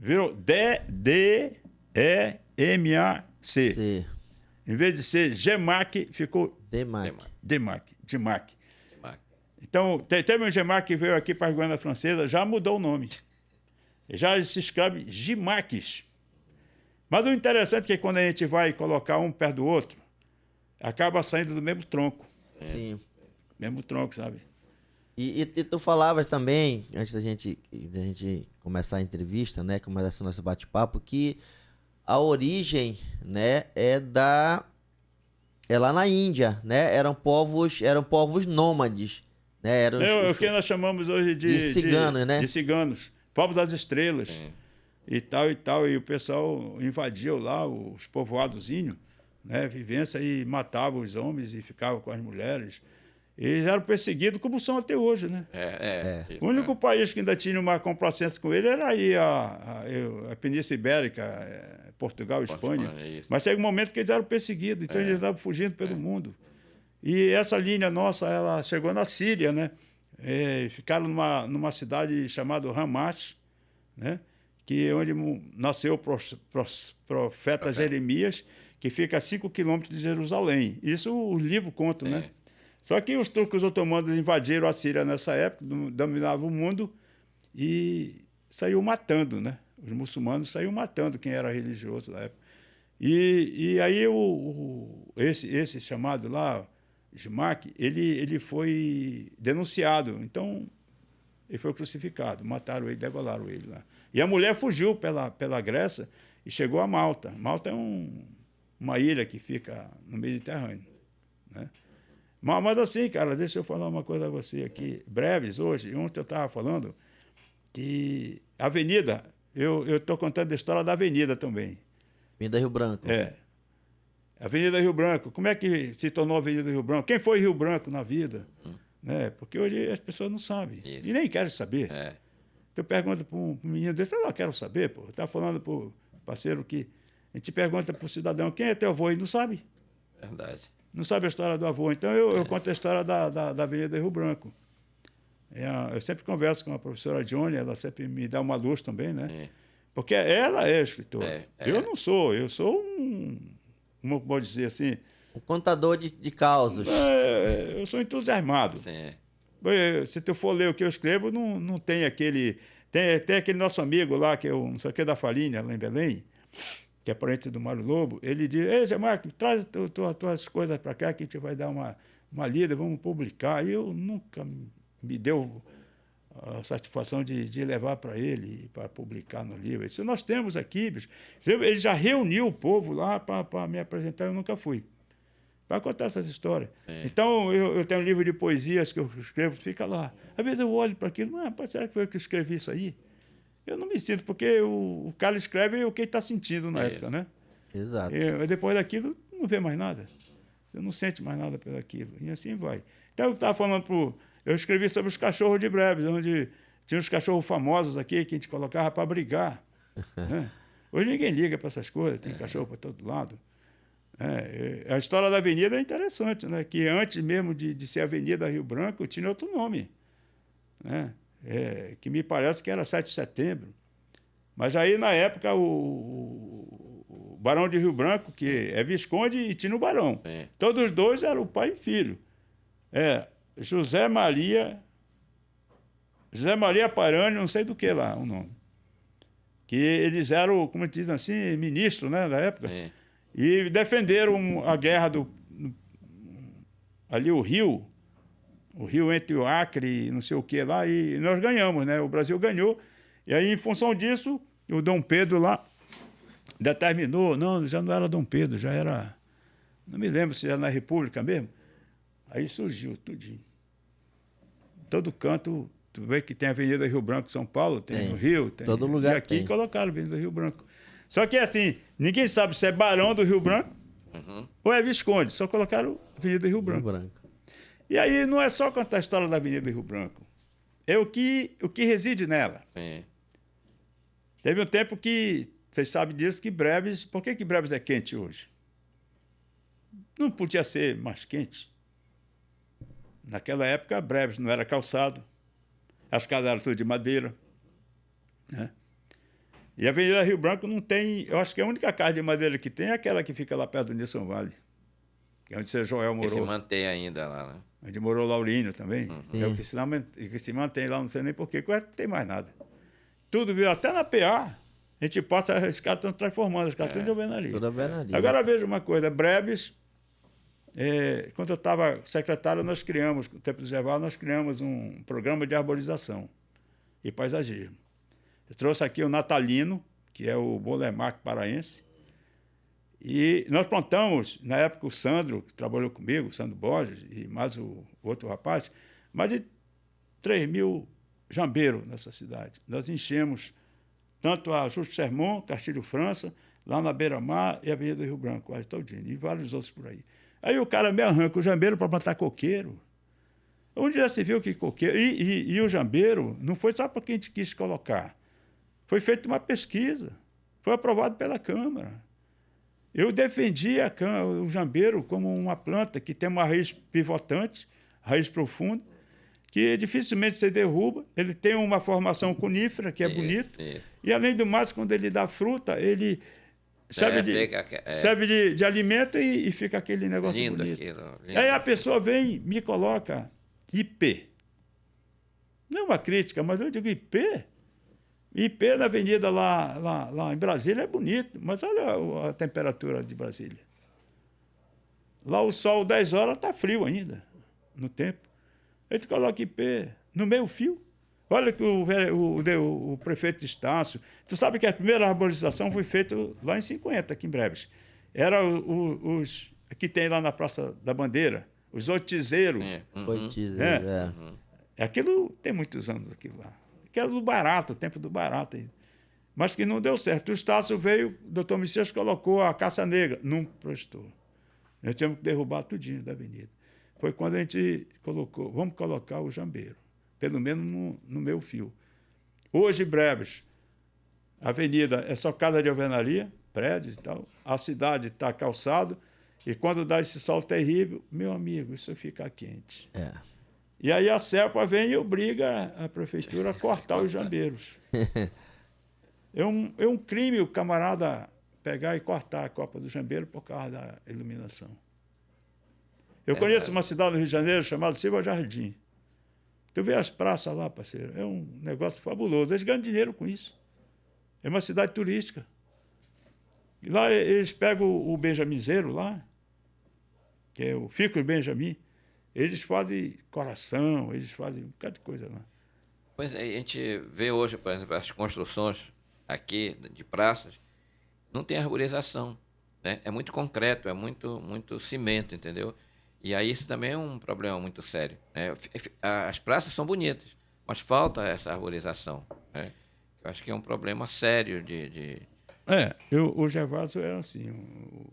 virou DDEMAC. Em vez de ser Gemac, ficou Demac. Então, teve um Gemac que veio aqui para a Guiana Francesa, já mudou o nome. Já se escreve Gimaques. Mas o interessante é que quando a gente vai colocar um perto do outro, acaba saindo do mesmo tronco.
Sim.
Mesmo tronco, sabe?
E tu falavas também, antes da gente começar a entrevista, né? Começar esse nosso bate-papo, que a origem, né, é lá na Índia, né? Eram povos nômades, né? Eram
O que nós chamamos hoje
de ciganos, né?
De ciganos. Povo das estrelas. E tal, e tal. E o pessoal invadiu lá os povoadozinhos, né? Vivência e matava os homens e ficava com as mulheres. Eles eram perseguidos como são até hoje, né? O único país que ainda tinha uma complacência com ele era aí a Península Ibérica, Portugal e Espanha. Mas chega um momento que eles eram perseguidos, então eles estavam fugindo pelo mundo. E essa linha nossa, ela chegou na Síria, né? Ficaram numa cidade chamada Hamath, né? Que é onde nasceu o profeta Jeremias, que fica a 5 quilômetros de Jerusalém. Isso o livro conta, né? Só que os turcos otomanos invadiram a Síria nessa época, dominavam o mundo e saiu matando, né? Os muçulmanos saíram matando quem era religioso na época. E aí esse chamado lá, Jmak, ele foi denunciado. Então, ele foi crucificado, mataram ele, degolaram ele lá. E a mulher fugiu pela Grécia e chegou a Malta. Malta é uma ilha que fica no Mediterrâneo, né? Mas assim, cara, deixa eu falar uma coisa a você aqui. Breves, ontem eu estava falando que a avenida, eu estou contando a história da avenida também.
Avenida Rio Branco.
Avenida Rio Branco. Como é que se tornou Avenida Rio Branco? Quem foi Rio Branco na vida? Né? Porque hoje as pessoas não sabem. Isso. E nem querem saber. Então pergunta para um menino desse, eu quero saber, pô. Está falando para o parceiro que... A gente pergunta para o cidadão, quem é teu avô? E não sabe.
Verdade.
Não sabe a história do avô. Então, eu conto a história da Avenida Rio Branco. Eu sempre converso com a professora Johnny, ela sempre me dá uma luz também, né? Porque ela é escritora. Eu não sou, eu sou como pode dizer assim...
Um contador de causos.
Eu sou entusiasmado. Se tu for ler o que eu escrevo, não tem aquele... Tem aquele nosso amigo lá, que é o não sei o que da Farinha, lá em Belém, que é parente do Mário Lobo, ele diz, ei, Zé Marco, traz as tuas coisas para cá que a gente vai dar uma lida, vamos publicar. E eu nunca me deu a satisfação de levar para ele, para publicar no livro. Isso nós temos aqui, bicho. Ele já reuniu o povo lá para me apresentar, eu nunca fui. Para contar essas histórias. Então, eu tenho um livro de poesias que eu escrevo, fica lá. Às vezes eu olho para aquilo, será que foi eu que escrevi isso aí? Eu não me sinto, porque o cara escreve o que ele está sentindo na época, né?
Exato.
E depois daquilo, não vê mais nada. Você não sente mais nada pelo aquilo. E assim vai. Então, eu estava falando eu escrevi sobre os cachorros de Breves, onde tinha uns cachorros famosos aqui que a gente colocava para brigar. Né? Hoje ninguém liga para essas coisas, tem cachorro para todo lado. A história da avenida é interessante, né? Que antes mesmo de ser Avenida Rio Branco, tinha outro nome, né? Que me parece que era 7 de setembro. Mas aí, na época, o Barão de Rio Branco, que é Visconde, e tinha o Barão. Todos os dois eram o pai e filho. José Maria Parani, não sei do que lá o nome. Que eles eram, como dizem assim, ministros, né, da época. E defenderam a guerra ali o rio entre o Acre e não sei o que lá, e nós ganhamos, né? O Brasil ganhou. E aí, em função disso, o Dom Pedro lá determinou, não, já não era Dom Pedro, já era, não me lembro se era na República mesmo. Aí surgiu tudinho. Todo canto, tu vê que tem a Avenida Rio Branco, São Paulo, tem no Rio, tem.
Todo lugar
e aqui
tem.
Colocaram a Avenida Rio Branco. Só que assim, ninguém sabe se é Barão do Rio Branco ou é Visconde, só colocaram Avenida Rio Branco. E aí não é só contar a história da Avenida Rio Branco, é o que reside nela. Teve um tempo que, vocês sabem disso, que Breves... Por que Breves é quente hoje? Não podia ser mais quente. Naquela época, Breves não era calçado, as casas eram tudo de madeira, né? E a Avenida Rio Branco não tem... Eu acho que a única casa de madeira que tem é aquela que fica lá perto do Nilson Vale, que é onde o seu Joel morou.
Que se mantém ainda lá, né?
Onde morou Laurínio também. É o que se mantém lá, não sei nem porquê, quase não tem mais nada. Tudo viu, até na PA. A a gente passa, os caras estão transformando, os caras estão de alvenaria.
Toda alvenaria.
Agora veja uma coisa, Breves, quando eu estava secretário, nós criamos, no tempo do Gerval, nós criamos um programa de arborização e paisagismo. Eu trouxe aqui o natalino, que é o Bolemarque paraense, e nós plantamos, na época, o Sandro, que trabalhou comigo, o Sandro Borges, e mais o outro rapaz, mais de 3 mil jambeiros nessa cidade. Nós enchemos tanto a Justo Sermão, Castilho França, lá na Beira-Mar e a Avenida do Rio Branco, quase todinho, e vários outros por aí. Aí o cara me arranca o jambeiro para plantar coqueiro. Onde já se viu que coqueiro... E o jambeiro não foi só para quem a gente quis colocar. Foi feita uma pesquisa. Foi aprovado pela Câmara. Eu defendi o jambeiro como uma planta que tem uma raiz pivotante, raiz profunda, que dificilmente se derruba. Ele tem uma formação conífera, que é bonito. E, além do mais, quando ele dá fruta, ele serve de alimento e fica aquele negócio lindo, bonito. Lindo. Aí a pessoa vem e me coloca IP. Não é uma crítica, mas eu digo IP. IP na avenida lá em Brasília é bonito, mas olha a temperatura de Brasília. Lá o sol, 10 horas, está frio ainda, no tempo. Aí tu coloca IP no meio fio. Olha que o prefeito Estácio... Tu sabe que a primeira arborização foi feita lá em 50, aqui em Breves. Era os que tem lá na Praça da Bandeira, os oitizeiros. Aquilo tem muitos anos aquilo lá. Que era do barato, o tempo do barato. Mas que não deu certo. O Estácio veio, o doutor Messias colocou a caça negra. Não prestou. Nós tínhamos que derrubar tudinho da avenida. Foi quando a gente colocou, vamos colocar o jambeiro, pelo menos no meu fio. Hoje, Breves, a avenida é só casa de alvenaria, prédios e tal. A cidade está calçado. E quando dá esse sol terrível, meu amigo, isso fica quente. E aí a Serpa vem e obriga a prefeitura a cortar os jambeiros. É um crime o camarada pegar e cortar a copa do jambeiro por causa da iluminação. Eu conheço uma cidade no Rio de Janeiro chamada Silva Jardim. Tu vê as praças lá, parceiro, é um negócio fabuloso. Eles ganham dinheiro com isso. É uma cidade turística. E lá eles pegam o benjaminzeiro lá, que é o Fico Benjamin, eles fazem coração, eles fazem um bocado de coisa lá.
Pois é, a gente vê hoje, por exemplo, as construções aqui de praças, não tem arborização, né? É muito concreto, é muito cimento, entendeu? E aí isso também é um problema muito sério, né? As praças são bonitas, mas falta essa arborização, né? Eu acho que é um problema sério
o Gervásio é assim, o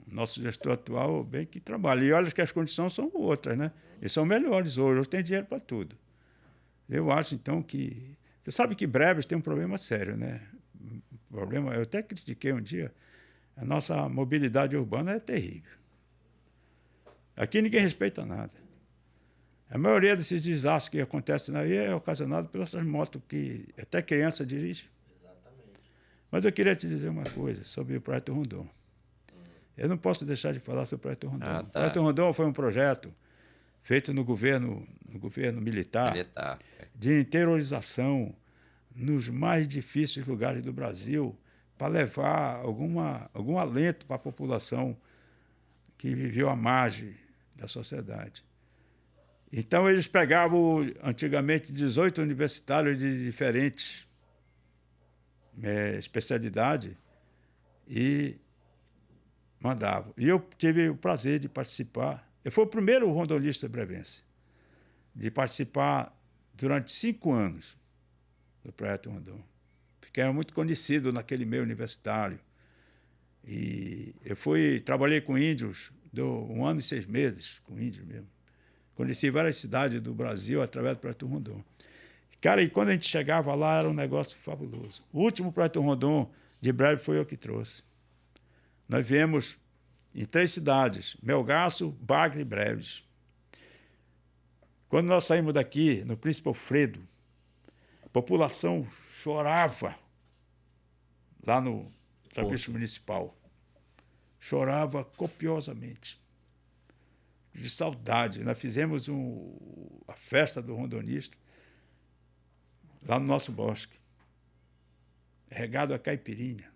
nosso gestor atual bem que trabalha. E olha que as condições são outras, né? E são melhores hoje. Hoje tem dinheiro para tudo. Eu acho, então, que... Você sabe que Breves tem um problema sério, né? Eu até critiquei um dia. A nossa mobilidade urbana é terrível. Aqui ninguém respeita nada. A maioria desses desastres que acontecem aí é ocasionado pelas motos que até criança dirige.
Exatamente.
Mas eu queria te dizer uma coisa sobre o Projeto Rondon. Eu não posso deixar de falar sobre o Projeto Rondon. O Projeto Rondon foi um projeto feito no governo militar, de interiorização nos mais difíceis lugares do Brasil, para levar algum alento para a população que viveu à margem da sociedade. Então, eles pegavam, antigamente, 18 universitários de diferentes especialidades e mandavam. E eu tive o prazer de participar. Eu fui o primeiro rondonista brevense de participar durante 5 anos do Projeto Rondon. Fiquei muito conhecido naquele meio universitário. E eu trabalhei com índios, deu 1 ano e 6 meses com índios mesmo. Conheci várias cidades do Brasil através do Projeto Rondon. Cara, e quando a gente chegava lá, era um negócio fabuloso. O último Projeto Rondon de Breves foi eu que trouxe. Nós viemos em 3 cidades, Melgaço, Bagre e Breves. Quando nós saímos daqui, no Príncipe Alfredo, a população chorava lá no Trapiche Municipal. Chorava copiosamente. De saudade. Nós fizemos a festa do rondonista lá no nosso bosque. regado a caipirinha.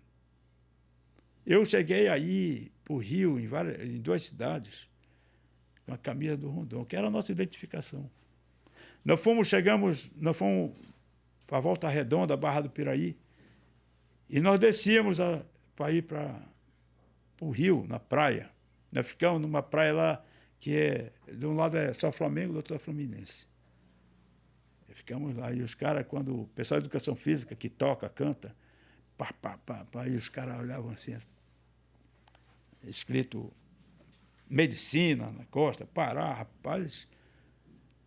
Eu cheguei aí para o Rio, em 2 cidades, com a camisa do Rondon, que era a nossa identificação. Nós fomos para a Volta Redonda, Barra do Piraí, e nós descíamos para ir para o Rio, na praia. Nós ficamos numa praia lá que de um lado é só Flamengo, do outro é Fluminense. E ficamos lá, e os caras, quando o pessoal de educação física, que toca, canta, e os caras olhavam assim, escrito medicina na costa, Pará, rapaz.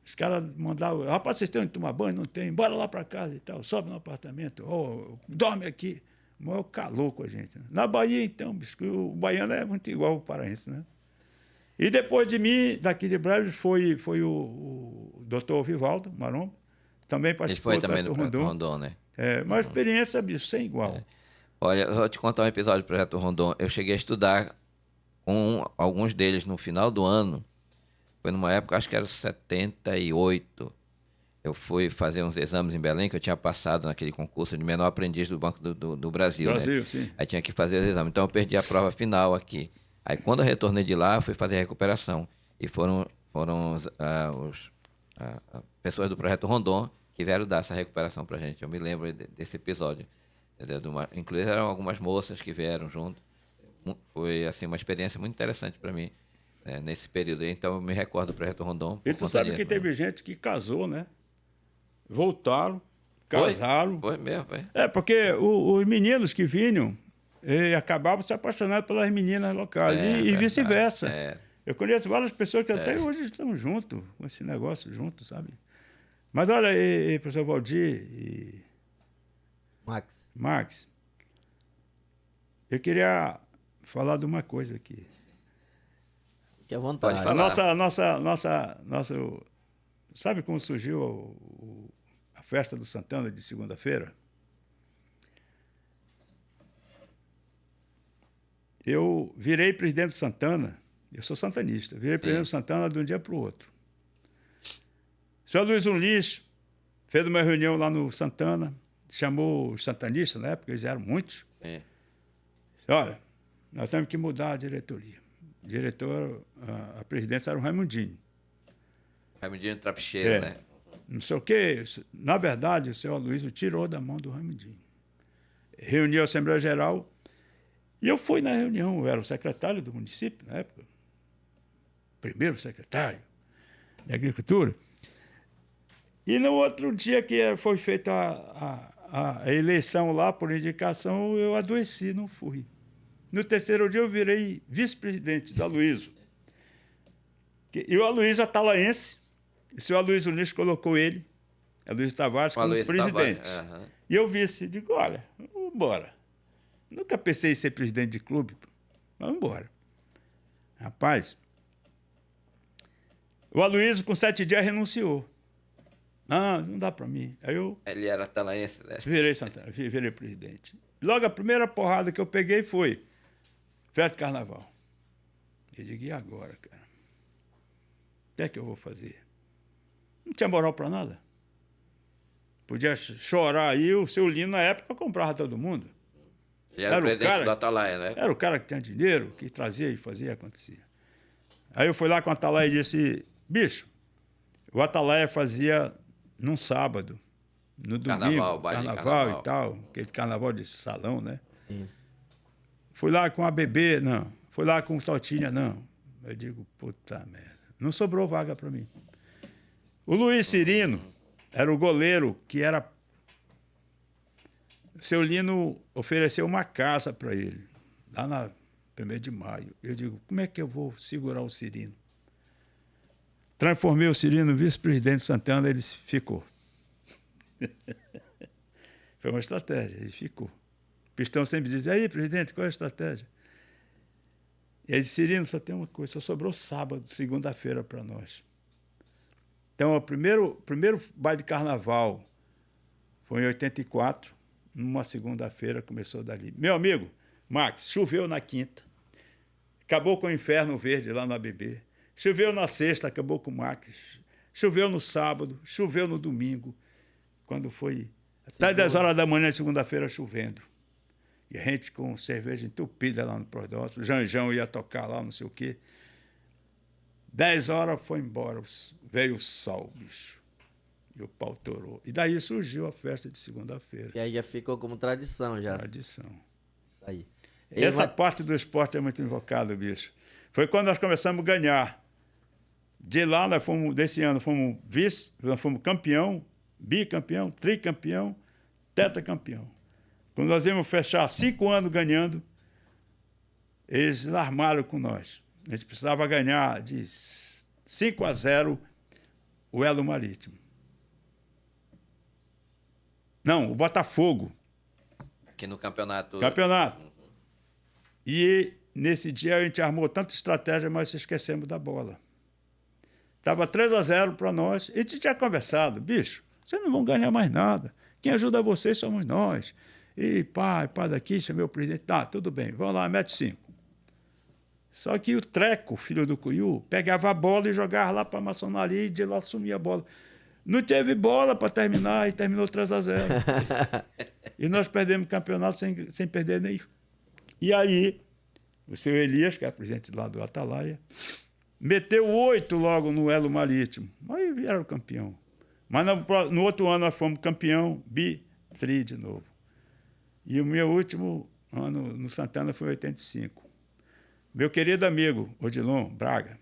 Os caras mandavam, rapaz, vocês têm onde tomar banho? Não tem, bora lá para casa e tal, sobe no apartamento, dorme aqui. O maior calor com a gente. Né? Na Bahia, então, bicho, o baiano é muito igual ao paraense, né? E depois de mim, daqui de Breves, foi o doutor Vivaldo Maromba, também participou
Ele foi também
do
do Projeto
Rondon.
Rondon, né?
Uma experiência, bicho, sem igual.
Olha, eu vou te contar um episódio do Projeto Rondon. Eu cheguei a estudar com alguns deles no final do ano. Foi numa época, acho que era 78. Eu fui fazer uns exames em Belém, que eu tinha passado naquele concurso de menor aprendiz do Banco do Brasil.
Brasil,
né?
Sim.
Aí tinha que fazer os exames. Então eu perdi a prova final aqui. Aí quando eu retornei de lá, eu fui fazer a recuperação. E foram pessoas do Projeto Rondon que vieram dar essa recuperação pra gente. Eu me lembro desse episódio. Inclusive eram algumas moças que vieram junto. Foi assim, uma experiência muito interessante para mim nesse período aí. Então eu me recordo do Projeto Rondon.
E tu sabe que teve gente que casou, né? Voltaram, casaram.
Foi mesmo, foi.
Porque os meninos que vinham acabavam se apaixonando pelas meninas locais e vice-versa. Eu conheço várias pessoas que até hoje estão juntos, com esse negócio juntos, sabe? Mas olha, professor Valdir e Max, eu queria falar de uma coisa aqui.
Fique à vontade.
Pode falar.
Nossa, sabe como surgiu a festa do Santana de segunda-feira? Eu virei presidente do Santana, eu sou santanista, virei presidente do Santana de um dia para o outro. O senhor Luiz Unlis fez uma reunião lá no Santana, chamou os santanistas, na época eles eram muitos. Disse, olha, nós temos que mudar a diretoria. O diretor, a presidência era o Raimundinho.
Raimundinho Trapicheiro, né?
Não sei o quê. Na verdade, o senhor Luiz o tirou da mão do Raimundinho. Reuniu a Assembleia Geral e eu fui na reunião. Eu era o secretário do município na época. Primeiro secretário de Agricultura. E no outro dia que foi feita a eleição lá por indicação, eu adoeci, não fui. No terceiro dia eu virei vice-presidente do Aloysio. E o Aloysio é atalaense. E o senhor Aloysio Nunes colocou ele, Aloysio Tavares, como presidente. E eu vice. Digo, olha, vamos embora. Nunca pensei em ser presidente de clube. Vamos embora. Rapaz, o Aloysio com 7 dias renunciou. Não dá para mim. Aí
Ele era atalaense, né?
Virei presidente. Logo a primeira porrada que eu peguei foi festa de carnaval. Eu digo, e agora, cara? O que é que eu vou fazer? Não tinha moral para nada. Podia chorar aí, o seu Lino na época comprava todo mundo.
Ele era o presidente do Atalaia, né?
Era o cara que tinha dinheiro, que trazia e fazia acontecer. Aí eu fui lá com o Atalaia e disse, bicho, o Atalaia fazia num sábado, no domingo, carnaval e tal, aquele carnaval de salão, né?
Sim.
Fui lá com a Bebê, não. Fui lá com o Totinha, não. Eu digo, puta merda. Não sobrou vaga para mim. O Luiz Cirino era o goleiro que era... O seu Lino ofereceu uma casa para ele, lá na 1º de maio. Eu digo, como é que eu vou segurar o Cirino? Transformei o Cirino no vice-presidente de Santana, ele ficou. Foi uma estratégia, ele ficou. O Pistão sempre diz, e aí, presidente, qual é a estratégia? E aí, Cirino, só tem uma coisa, só sobrou sábado, segunda-feira para nós. Então, o primeiro baile de carnaval foi em 84, numa segunda-feira, começou dali. Meu amigo, Max, choveu na quinta, acabou com o Inferno Verde lá no ABB, choveu na sexta, acabou com o Max, choveu no sábado, choveu no domingo. Quando foi Até 10 horas da manhã, segunda-feira, chovendo. E a gente com cerveja entupida lá no Prodócio. O Janjão ia tocar lá, não sei o quê. 10 horas foi embora. Veio o sol, bicho. E o pau torou. E daí surgiu a festa de segunda-feira.
E aí já ficou como tradição, já.
Tradição.
Isso aí.
Essa parte do esporte é muito invocada, bicho. Foi quando nós começamos a ganhar. De lá, desse ano, fomos vice, nós fomos campeão, bicampeão, tricampeão, tetracampeão. Quando nós íamos fechar 5 anos ganhando, eles armaram com nós. A gente precisava ganhar de 5-0 o Elo Marítimo. Não, o Botafogo.
Aqui no campeonato.
Campeonato. E nesse dia a gente armou tanta estratégia, mas esquecemos da bola. Estava 3-0 para nós. E a gente tinha conversado, bicho, vocês não vão ganhar mais nada. Quem ajuda vocês somos nós. E pá daqui, chamei o presidente. Tá, tudo bem, vamos lá, mete 5. Só que o Treco, filho do Cuiú, pegava a bola e jogava lá para a maçonaria e de lá sumia a bola. Não teve bola para terminar e terminou 3-0. E nós perdemos o campeonato sem perder nenhum. E aí, o seu Elias, que é presidente lá do Atalaia, meteu 8 logo no Elo Marítimo. Aí vieram campeão. Mas no outro ano nós fomos campeão, tri de novo. E o meu último ano no Santana foi 85. Meu querido amigo, Odilon Braga,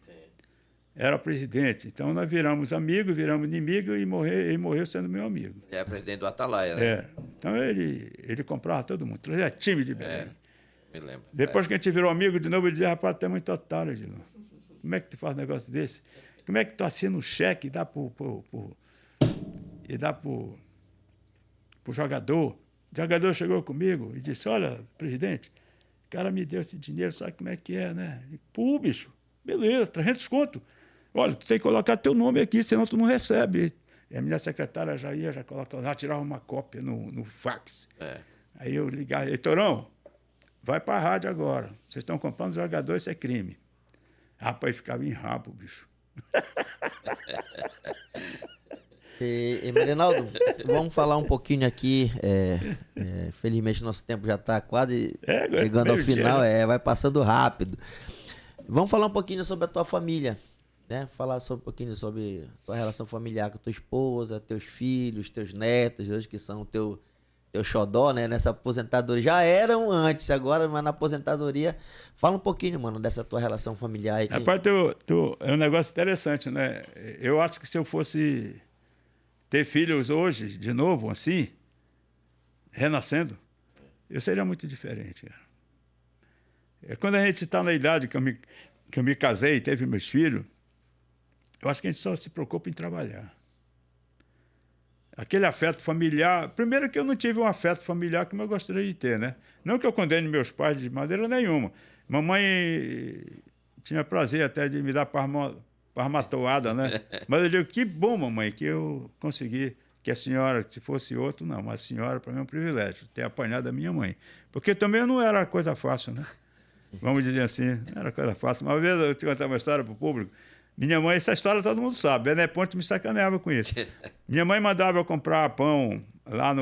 era presidente. Então nós viramos amigos, viramos inimigos e morreu sendo meu amigo.
Ele é presidente do Atalaia, né?
É. Então ele comprava todo mundo, trazia time de Belém.
Me lembro.
Depois que a gente virou amigo de novo, ele dizia, rapaz, tu é muito otário, Odilon. Como é que tu faz um negócio desse? Como é que tu assina um cheque e dá pro jogador? O jogador chegou comigo e disse, olha, presidente, o cara me deu esse dinheiro, sabe como é que é, né? Pô, bicho, beleza, 300 conto. Olha, tu tem que colocar teu nome aqui, senão tu não recebe. E a minha secretária já tirava uma cópia no fax.
É.
Aí eu ligava, Heitorão, vai para a rádio agora. Vocês estão comprando jogador, isso é crime. Rapaz, ficava em rabo, bicho.
E Marinaldo, vamos falar um pouquinho aqui. Felizmente nosso tempo já está quase chegando ao final, vai passando rápido. Vamos falar um pouquinho sobre a tua família, né? Falar um pouquinho sobre a tua relação familiar com a tua esposa, teus filhos, teus netos, hoje que são o teu xodó, né? Nessa aposentadoria. Já eram antes, agora, mas na aposentadoria. Fala um pouquinho, mano, dessa tua relação familiar aí.
Rapaz, é um negócio interessante, né? Eu acho que se eu fosse ter filhos hoje, de novo, assim, renascendo, eu seria muito diferente, cara. Quando a gente está na idade que eu me casei e teve meus filhos, eu acho que a gente só se preocupa em trabalhar. Aquele afeto familiar... Primeiro que eu não tive um afeto familiar como eu gostaria de ter, né? Não que eu condene meus pais de maneira nenhuma. Mamãe tinha prazer até de me dar parmatoada, né? Mas eu digo, que bom, mamãe, que eu consegui que a senhora, se fosse outro, não. Mas a senhora, para mim, é um privilégio ter apanhado a minha mãe. Porque também não era coisa fácil, né? Vamos dizer assim, não era coisa fácil. Uma vez eu te contei uma história para o público. Minha mãe, essa história todo mundo sabe. Bené Ponte me sacaneava com isso. Minha mãe mandava eu comprar pão lá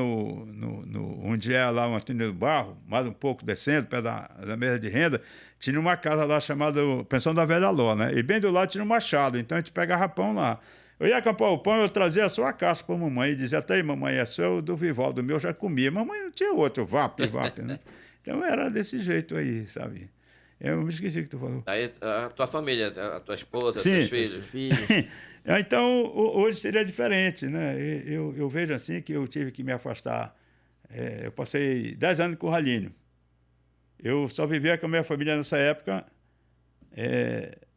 onde é lá o Antônio do Barro, mais um pouco descendo, perto da mesa de renda. Tinha uma casa lá chamada Pensão da Velha Ló, né? E bem do lado tinha um machado, então a gente pegava pão lá. Eu ia comprar o pão, eu trazia só a casca para a mamãe e dizia, até aí, mamãe, é seu do Vivaldo, o meu já comia. Mamãe não tinha outro, vap, né? Então era desse jeito aí, sabe? Eu me esqueci o que tu falou.
Aí a tua família, a tua esposa,
Sim.
teus filhos.
Então, hoje seria diferente, né? Eu vejo assim que eu tive que me afastar. Eu passei 10 anos com o Ralinho. Eu só vivia com a minha família nessa época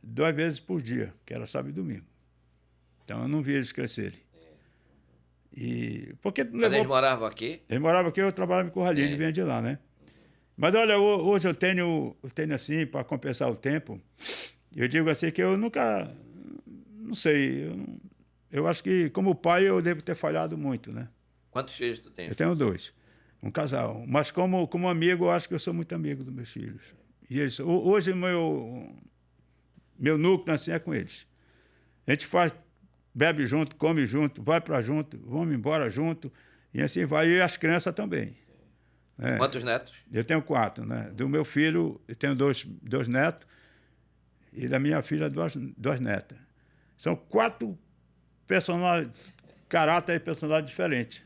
2 vezes por dia, que era sábado e domingo. Então, eu não via eles crescerem.
Mas eles moravam aqui?
Eles moravam aqui, eu trabalhava com o Ralinho, ele vinha de lá, né? Mas, olha, hoje eu tenho assim, para compensar o tempo, eu digo assim que eu nunca, não sei, eu acho que como pai eu devo ter falhado muito, né?
Quantos filhos tu tens?
Eu tenho 2, um casal. Mas como amigo, eu acho que eu sou muito amigo dos meus filhos. E eles, hoje meu núcleo assim é com eles. A gente bebe junto, come junto, vai para junto, vamos embora junto. E assim vai, e as crianças também. Né?
Quantos netos?
Eu tenho 4, né? Do meu filho, eu tenho dois netos, e da minha filha, duas netas. São 4 caráter e personalidade diferentes.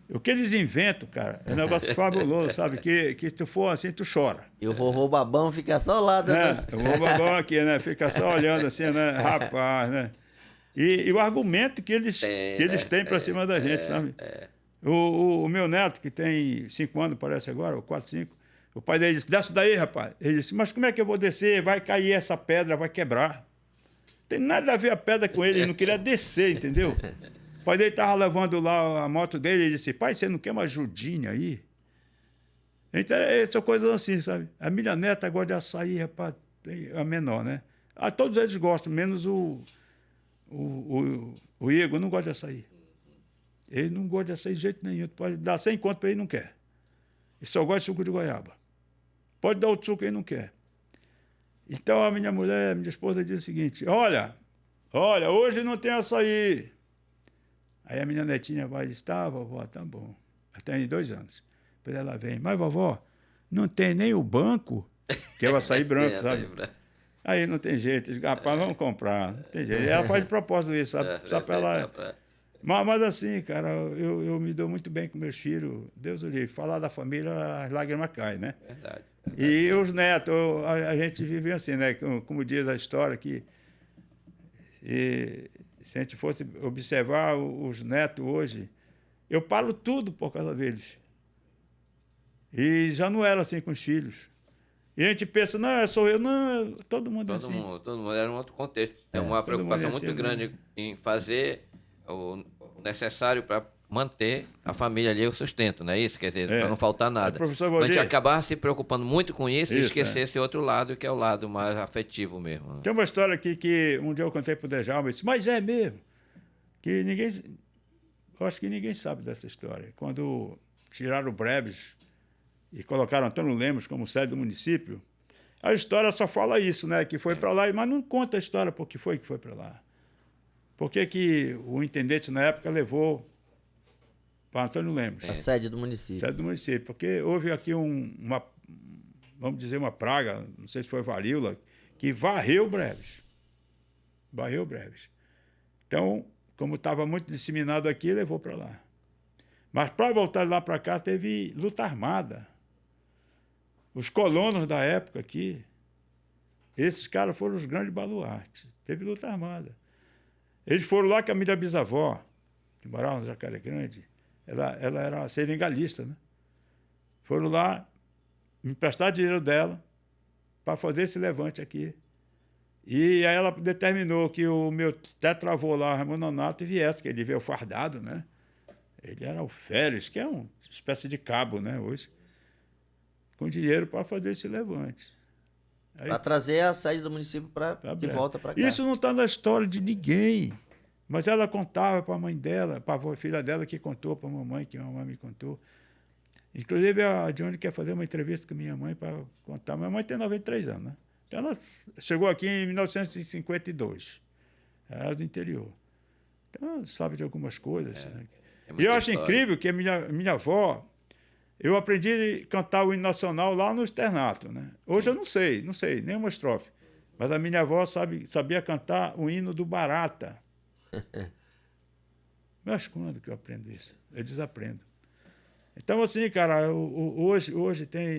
O que eles inventam, cara, é um negócio fabuloso, sabe? Que tu for assim, tu chora.
E o vovô babão fica só ao lado, né?
O vovô babão aqui, né? Fica só olhando assim, né? Rapaz, né? E o argumento que eles têm para cima da gente, sabe? O meu neto, que tem 5 anos, parece agora, ou 4, 5, o pai dele disse, desce daí, rapaz. Ele disse, mas como é que eu vou descer? Vai cair essa pedra, vai quebrar. Tem nada a ver a pedra com ele não queria descer, entendeu? O pai dele estava levando lá a moto dele e disse, pai, você não quer uma ajudinha aí? Então, são coisas assim, sabe? A minha neta gosta de açaí, rapaz, a menor, né? Todos eles gostam, menos o Igor não gosta de açaí. Ele não gosta de açaí de jeito nenhum. Tu pode dar 100 conto para ele, não quer. Ele só gosta de suco de goiaba. Pode dar outro suco, ele não quer. Então a minha mulher, minha esposa, diz o seguinte, olha, hoje não tem açaí. Aí a minha netinha vai e diz, tá, vovó, tá bom. Ela tem 2 anos. Depois ela vem, mas vovó, não tem nem o banco, que é o açaí branco, sabe? Aí não tem jeito, diz, rapaz, vamos comprar, não tem jeito. Ela faz de propósito isso, sabe? Só para ela... Mas assim, cara, eu me dou muito bem com meus filhos, Deus o livre. Falar da família, as lágrimas caem, né?
Verdade.
E os netos, a gente vive assim, né? Como diz a história, que se a gente fosse observar os netos hoje, eu paro tudo por causa deles. E já não era assim com os filhos. E a gente pensa, não, sou eu. Não, todo mundo é assim.
Todo mundo era um outro contexto. É uma preocupação muito
assim,
grande
né?
em fazer o necessário para manter a família ali, o sustento, não é isso? Quer dizer, para não faltar nada.
Professor
A gente
Valdir,
acabar se preocupando muito com isso e esquecer esse outro lado, que é o lado mais afetivo mesmo.
Tem uma história aqui que um dia eu contei para o Djalma, disse, mas é mesmo, que ninguém... Eu acho que ninguém sabe dessa história. Quando tiraram o Breves e colocaram Antônio Lemos como sede do município, a história só fala isso, né? Que foi para lá, mas não conta a história por que foi para lá. Por que o intendente na época levou para Antônio Lemos?
A sede do município.
Sede do município. Porque houve aqui vamos dizer, uma praga, não sei se foi varíola, que varreu Breves. Varreu Breves. Então, como estava muito disseminado aqui, levou para lá. Mas para voltar lá para cá, teve luta armada. Os colonos da época aqui, esses caras foram os grandes baluartes. Teve luta armada. Eles foram lá com a minha bisavó, que morava no Jacaré Grande. Ela era seringalista, né? Foram lá me emprestar dinheiro dela para fazer esse levante aqui. E aí ela determinou que o meu tetravô lá, Ramon Nonato, viesse, que ele veio fardado, né? Ele era o Félix, que é uma espécie de cabo, né, hoje, com dinheiro para fazer esse levante.
Para trazer a sede do município de volta para cá.
Isso não está na história de ninguém. Mas ela contava para a mãe dela, para a filha dela, que contou para a mamãe, que a mamãe me contou. Inclusive, a Johnny quer fazer uma entrevista com a minha mãe para contar. Minha mãe tem 93 anos, né? Então, ela chegou aqui em 1952. Ela era do interior. Então, ela sabe de algumas coisas. Né? E eu acho incrível que a minha avó... Eu aprendi a cantar o hino nacional lá no externato, né? Hoje eu não sei nenhuma estrofe. Mas a minha avó sabia cantar o hino do Barata. Mas quando que eu aprendo isso? Eu desaprendo. Então, assim, cara, hoje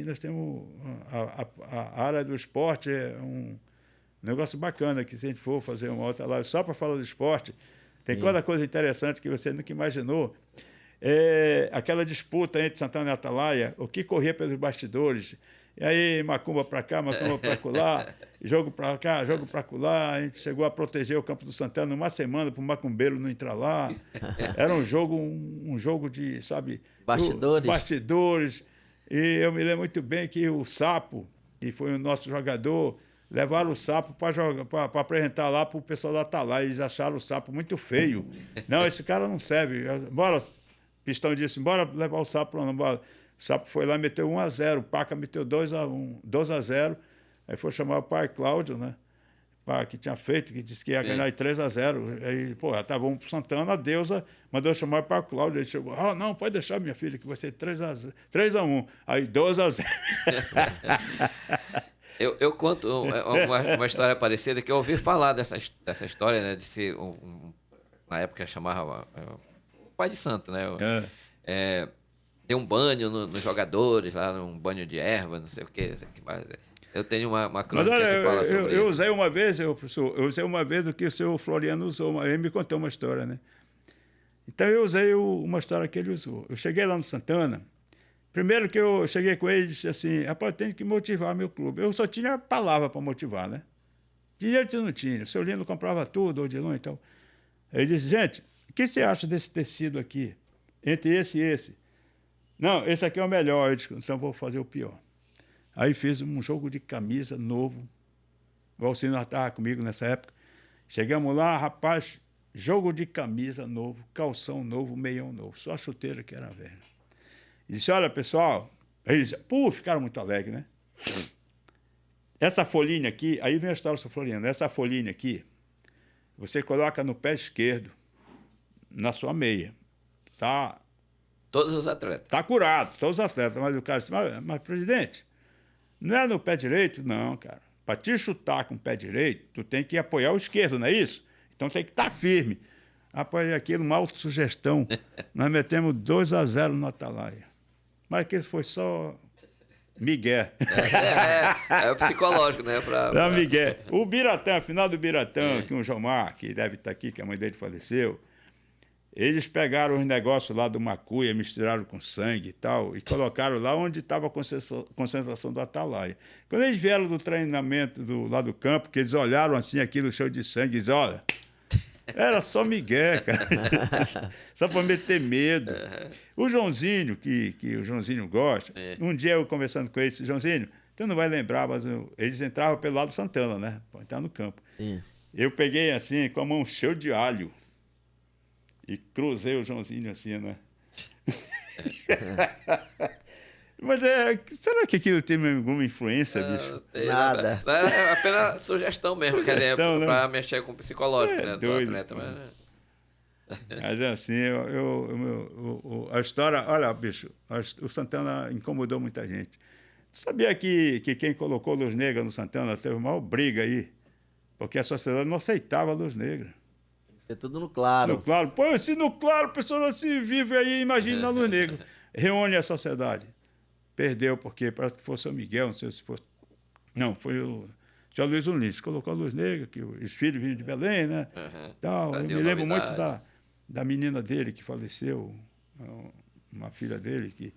nós temos a área do esporte, é um negócio bacana, que se a gente for fazer uma outra live só para falar do esporte, tem cada coisa interessante que você nunca imaginou. Aquela disputa entre Santana e Atalaia, o que corria pelos bastidores, e aí macumba para cá, macumba para colar, jogo para cá, jogo para colar, a gente chegou a proteger o campo do Santana uma semana para o macumbeiro não entrar lá, era um jogo de, sabe... Bastidores, e eu me lembro muito bem que o Sapo, que foi o nosso jogador, levaram o Sapo para apresentar lá para o pessoal da Atalaia, eles acharam o Sapo muito feio, não, esse cara não serve, bora... Pistão disse, bora levar o Sapo para lá. O Sapo foi lá e meteu 1-0. O Paca meteu 2-1, 2-0. Aí foi chamar o pai Cláudio, né? que tinha feito, que disse que ia ganhar de 3-0. Aí, pô, tá bom pro Santana, a deusa mandou chamar para o Cláudio. Ele chegou, não, pode deixar, minha filha, que vai ser 3-1. Aí 2-0.
Eu conto uma história parecida, que eu ouvi falar dessa história, né? De ser, na época chamava o pai de santo, né? Deu um banho nos jogadores, lá, um banho de erva, não sei o quê. Eu tenho uma crônica que fala sobre isso.
Eu usei uma vez, professor, o que o seu Floriano usou, ele me contou uma história, né? Então eu usei uma história que ele usou. Eu cheguei lá no Santana, primeiro que eu cheguei com ele e disse assim, rapaz, eu tenho que motivar meu clube. Eu só tinha palavra para motivar, né? Dinheiro eu não tinha, o seu Lino comprava tudo, Odilon e tal. Aí ele disse, gente, o que você acha desse tecido aqui? Entre esse e esse? Não, esse aqui é o melhor. Eu disse, então vou fazer o pior. Aí fiz um jogo de camisa novo. O Alcino estava comigo nessa época. Chegamos lá, rapaz, jogo de camisa novo, calção novo, meião novo. Só a chuteira que era velha. E disse, olha, pessoal... Aí eles, ficaram muito alegres, né? Essa folhinha aqui, aí vem a história do seu Floriano. Essa folhinha aqui, você coloca no pé esquerdo, na sua meia. Tá...
Todos os atletas.
Tá curado, todos os atletas. Mas o cara disse, mas presidente... Não é no pé direito? Não, cara. Para te chutar com o pé direito, tu tem que apoiar o esquerdo, não é isso? Então tem que estar firme. Rapaz, aquilo, uma autossugestão. Nós metemos 2-0 no Atalaia. Mas aquilo foi só migué.
É o psicológico, né?
É migué. O Biratã, a final do Biratã, que o Jomar, que deve estar aqui, que a mãe dele faleceu, eles pegaram os negócios lá do Macuia, misturaram com sangue e tal, e colocaram lá onde estava a concentração do Atalaia. Quando eles vieram do treinamento lá do campo, que eles olharam assim, aquilo cheio de sangue, e dizem, olha, era só migué, cara. Só para meter medo. O Joãozinho, que o Joãozinho gosta, um dia eu conversando com ele, disse, Joãozinho, tu não vai lembrar, mas eles entravam pelo lado do Santana, né? Para entrar no campo. Sim. Eu peguei assim, com a mão cheia de alho, e cruzei o Joãozinho assim, né? Mas será que aquilo tem alguma influência, bicho?
Nada.
É apenas sugestão mesmo, quer dizer,
né?
para mexer com o psicológico, né,
doido,
do atleta.
Mas assim, a história... Olha, bicho, o Santana incomodou muita gente. Tu sabia que quem colocou Luz Negra no Santana teve uma maior briga aí? Porque a sociedade não aceitava a Luz Negra.
É tudo no claro.
No claro. Pô, se no claro, a pessoa não se vive aí, imagina na Luz Negra. Reúne a sociedade. Perdeu, porque parece que foi o São Miguel, não sei se fosse... Não, foi o São Luís Unis. Colocou a Luz Negra, que os filhos vinham de Belém, né? Tal. Eu me lembro muito da menina dele que faleceu, uma filha dele, que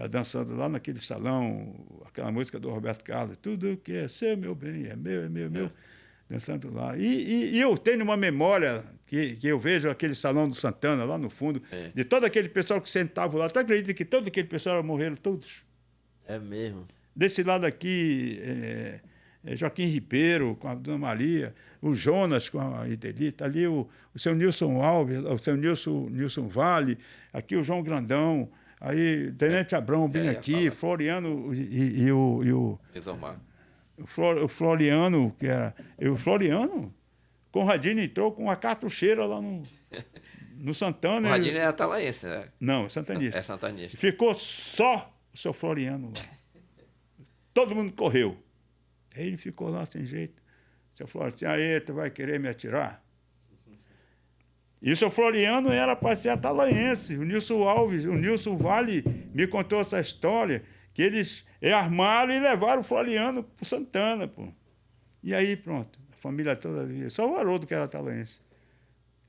dançando lá naquele salão, aquela música do Roberto Carlos, tudo que é seu, meu bem, é meu. Dançando lá. E eu tenho uma memória que eu vejo aquele salão do Santana, lá no fundo, de todo aquele pessoal que sentava lá. Tu acredita que todo aquele pessoal morreram todos?
É mesmo.
Desse lado aqui, Joaquim Ribeiro com a Dona Maria, o Jonas com a Idelita, ali o seu Nilson Alves, o seu Nilson Vale, aqui o João Grandão, aí Tenente Abrão bem aqui, Floriano e o...
Isomar.
O Floriano, que era... O Floriano, Conradinho entrou com uma cartucheira lá no Santana.
Conradinho é atalaense, né?
Não, é santanista.
É santanista.
Ficou só o seu Floriano lá. Todo mundo correu. Aí ele ficou lá sem jeito. O seu Floriano disse, aí, tu vai querer me atirar? E o seu Floriano era para ser atalaense. O Nilson Alves, o Nilson Vale me contou essa história, que eles armaram e levaram o Floriano para o Santana, pô. E aí, pronto, a família toda... Só o Haroldo que era atalaense,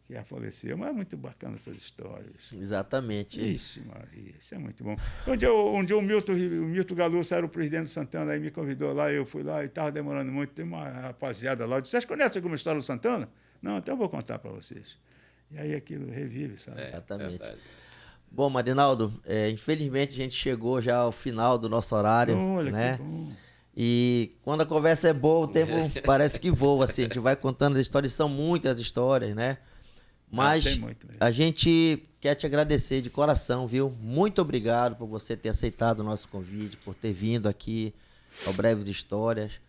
que já faleceu. Mas é muito bacana essas histórias.
Exatamente.
Ixi, Maria, isso é muito bom. Um dia o Milton Galusso era o presidente do Santana, aí me convidou lá, eu fui lá e estava demorando muito. Tem uma rapaziada lá, eu disse, vocês conhecem alguma história do Santana? Não, então eu vou contar para vocês. E aí aquilo revive, sabe?
Exatamente. Bom, Marinaldo, infelizmente a gente chegou já ao final do nosso horário.
Olha,
né?
que bom.
E quando a conversa é boa, o tempo parece que voa, assim. A gente vai contando as histórias, são muitas histórias, né? Mas
tem muito mesmo.
A gente quer te agradecer de coração, viu? Muito obrigado por você ter aceitado o nosso convite, por ter vindo aqui ao Breves Histórias.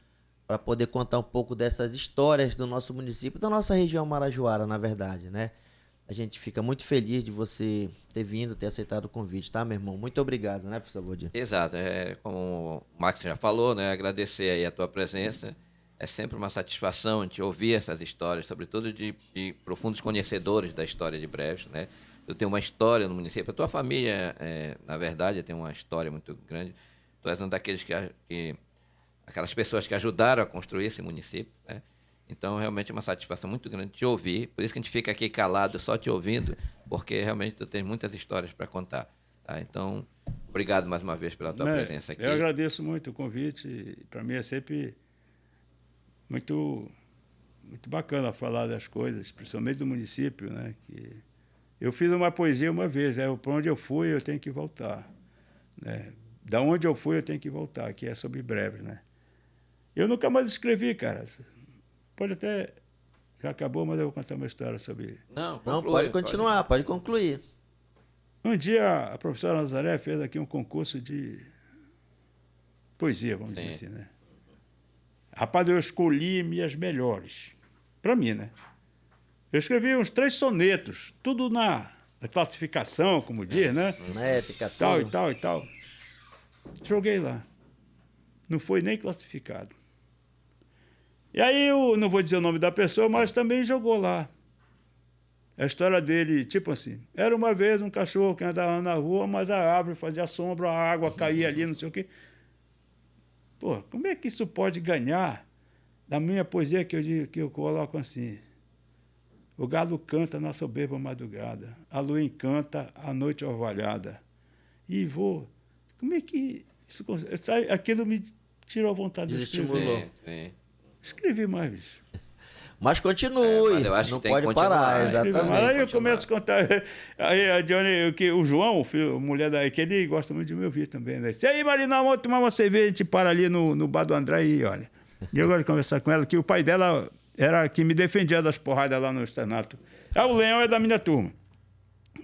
para poder contar um pouco dessas histórias do nosso município, da nossa região Marajoara, na verdade, né? A gente fica muito feliz de você ter vindo, ter aceitado o convite, tá, meu irmão? Muito obrigado, né, professor Valdir?
Exato, como o Max já falou, né, agradecer aí a tua presença. É sempre uma satisfação te ouvir essas histórias, sobretudo de profundos conhecedores da história de Breves, né? Eu tenho uma história no município. A tua família, na verdade, tem uma história muito grande. Tu és um daqueles aquelas pessoas que ajudaram a construir esse município, né? Então, realmente é uma satisfação muito grande te ouvir. Por isso que a gente fica aqui calado, só te ouvindo, porque realmente tu tens muitas histórias para contar. Tá? Então, obrigado mais uma vez pela tua presença aqui.
Eu agradeço muito o convite. Para mim é sempre muito, muito bacana falar das coisas, principalmente do município, né? Que eu fiz uma poesia uma vez, para onde eu fui eu tenho que voltar, né? Da onde eu fui eu tenho que voltar, que é sobre Breves, né? Eu nunca mais escrevi, cara. Pode até... Já acabou, mas eu vou contar uma história sobre...
Não, pode continuar, pode concluir.
Um dia a professora Nazaré fez aqui um concurso de poesia, vamos dizer assim, né? Rapaz, eu escolhi minhas melhores. Para mim, né? Eu escrevi uns 3 sonetos, tudo na classificação, como diz, né?
Métrica,
Tal
tudo.
e tal e tal. Joguei lá. Não foi nem classificado. E aí eu não vou dizer o nome da pessoa, mas também jogou lá. A história dele, tipo assim, era uma vez um cachorro que andava na rua, mas a árvore fazia sombra, a água caía ali, não sei o quê. Pô, como é que isso pode ganhar da minha poesia que eu coloco assim? O galo canta na soberba madrugada, a lua encanta a noite orvalhada. E vou... Como é que... Aquilo me tirou a vontade de escrever.
Sim.
Escrevi mais, bicho.
Mas continue,
mas eu acho
não
que tem
pode
que
parar,
continuar.
exatamente.
Mas aí eu começo a contar. Aí a Johnny, o João, filho, mulher daí, que ele gosta muito de me ouvir também. Né? Se aí, Marina, vamos tomar uma cerveja, a gente para ali no bar do André e olha. E eu gosto de conversar com ela, que o pai dela era que me defendia das porradas lá no externato. O Leão é da minha turma,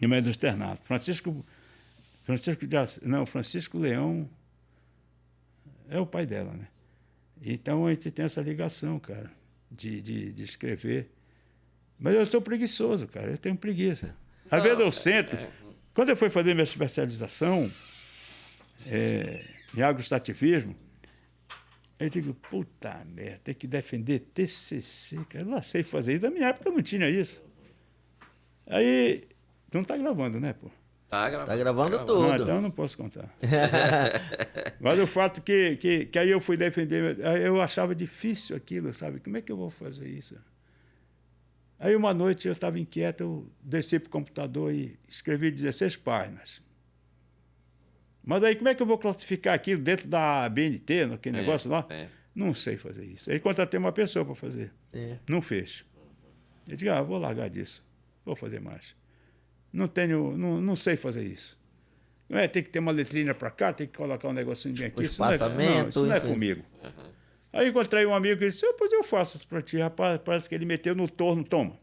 e é do externato. Francisco Leão é o pai dela, né? Então a gente tem essa ligação, cara, de escrever. Mas eu sou preguiçoso, cara, eu tenho preguiça. Às vezes eu sento. Quando eu fui fazer minha especialização em agrostativismo, eu digo, puta merda, tem que defender TCC, cara, eu não sei fazer isso. Na minha época não tinha isso. Aí, tu não tá gravando, né, pô?
Tá
gravando tudo.
Não, então eu não posso contar. Mas o fato que aí eu fui defender, eu achava difícil aquilo, sabe? Como é que eu vou fazer isso? Aí uma noite eu estava inquieto, eu desci para o computador e escrevi 16 páginas. Mas aí como é que eu vou classificar aquilo dentro da BNT, naquele negócio lá? Não sei fazer isso. Aí contratei uma pessoa para fazer. Não fez. Eu digo, vou largar disso. Vou fazer mais. Não sei fazer isso. Tem que ter uma letrinha para cá, tem que colocar um negocinho bem aqui. Isso não é comigo. Aí encontrei um amigo que disse, pois eu faço isso para ti. Rapaz, parece que ele meteu no torno, toma.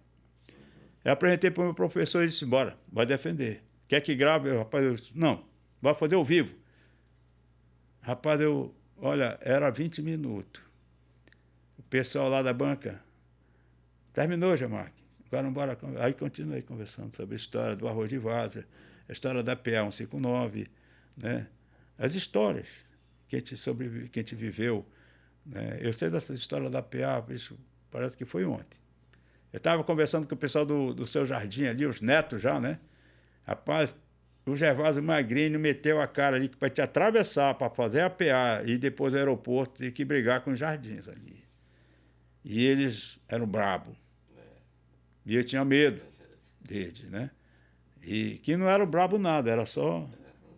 Eu apresentei para o meu professor e disse, bora, vai defender. Quer que grave? Rapaz, eu disse, não, vai fazer ao vivo. Rapaz, olha, era 20 minutos. O pessoal lá da banca, terminou, Jamarque. Agora bora. Aí continuei conversando sobre a história do arroz de vaza, a história da PA 159, né? As histórias que a gente viveu. Né? Eu sei dessas histórias da PA, isso parece que foi ontem. Eu estava conversando com o pessoal do seu jardim ali, os netos já, né? Rapaz, o Gervásio Magrinho meteu a cara ali para te atravessar, para fazer a PA e depois do aeroporto, e que brigar com os jardins ali. E eles eram bravos. E eu tinha medo deles, né? E que não era brabo nada, era só...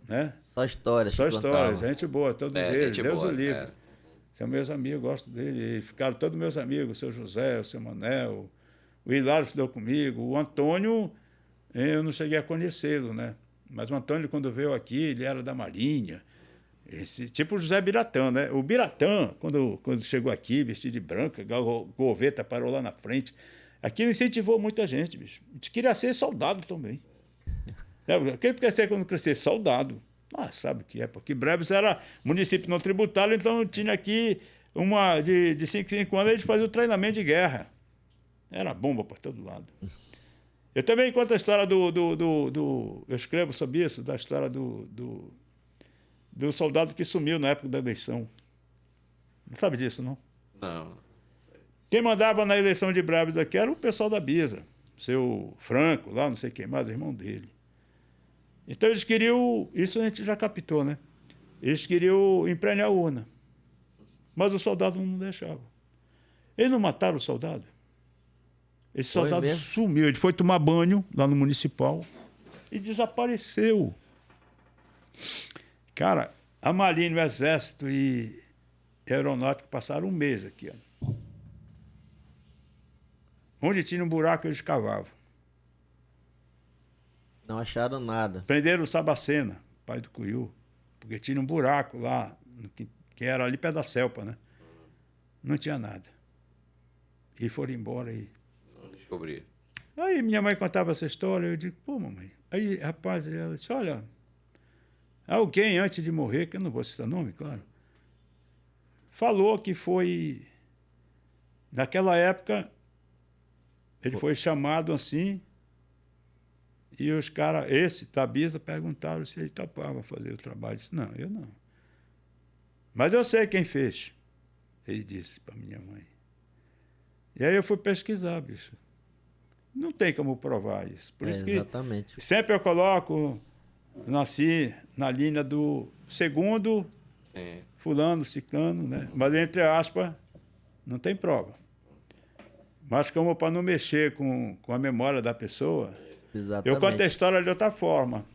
Né?
Só histórias.
Só histórias, gente boa, todos eles, Deus o livre. São meus amigos, gosto dele. E ficaram todos meus amigos, o seu José, o seu Manel, o Hilário estudou comigo, o Antônio, eu não cheguei a conhecê-lo, né? Mas o Antônio, quando veio aqui, ele era da Marinha, tipo o José Biratã, né? O Biratã, quando chegou aqui, vestido de branca, Goveta parou lá na frente. Aquilo incentivou muita gente, bicho. A gente queria ser soldado também. O que tu quer ser quando crescer? Soldado. Sabe o que é? Porque Breves era município não tributário, então tinha aqui de 5 anos, eles faziam treinamento de guerra. Era bomba por todo lado. Eu também conto a história eu escrevo sobre isso, da história do soldado que sumiu na época da eleição. Não sabe disso, não?
Não.
Quem mandava na eleição de Brabos aqui era o pessoal da Bisa. Seu Franco, lá, não sei quem mais, o irmão dele. Então eles queriam, isso a gente já captou, né? Eles queriam emprenhar a urna. Mas o soldado não deixava. Eles não mataram o soldado. Esse soldado sumiu. Ele foi tomar banho lá no municipal e desapareceu. Cara, a Marinha, o Exército e a Aeronáutica passaram um mês aqui. Ó. Onde tinha um buraco, eles cavavam.
Não acharam nada.
Prenderam o Sabacena, pai do Cuiú, porque tinha um buraco lá, que era ali perto da Selpa, né? Não tinha nada. E foram embora aí.
Não descobri.
Aí minha mãe contava essa história, eu digo, pô, mamãe. Aí, rapaz, ela disse, olha, alguém antes de morrer, que eu não vou citar nome, claro, falou que foi, naquela época, ele foi chamado assim, e os caras, esse da Bisa, perguntaram se ele topava fazer o trabalho. Eu disse, não, eu não. Mas eu sei quem fez, ele disse para minha mãe. E aí eu fui pesquisar, bicho. Não tem como provar isso. Por isso que
exatamente.
Sempre eu coloco, nasci na linha do segundo,
Sim.
fulano, ciclano, né? Mas entre aspas, não tem prova. Mas como para não mexer com a memória da pessoa,
Exatamente.
eu conto a história de outra forma,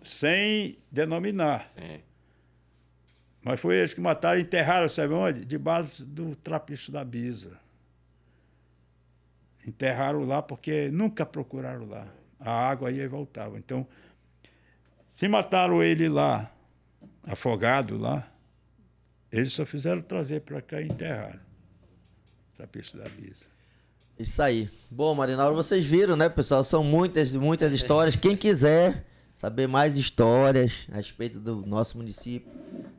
sem denominar.
Sim.
Mas foi eles que mataram e enterraram, sabe onde? Debaixo do trapicho da Bisa. Enterraram lá porque nunca procuraram lá. A água ia e voltava. Então, se mataram ele lá, afogado lá, eles só fizeram trazer para cá e enterraram. Trapicho da Bisa.
Isso aí. Bom, Marinauro, vocês viram, né, pessoal? São muitas histórias. Quem quiser saber mais histórias a respeito do nosso município,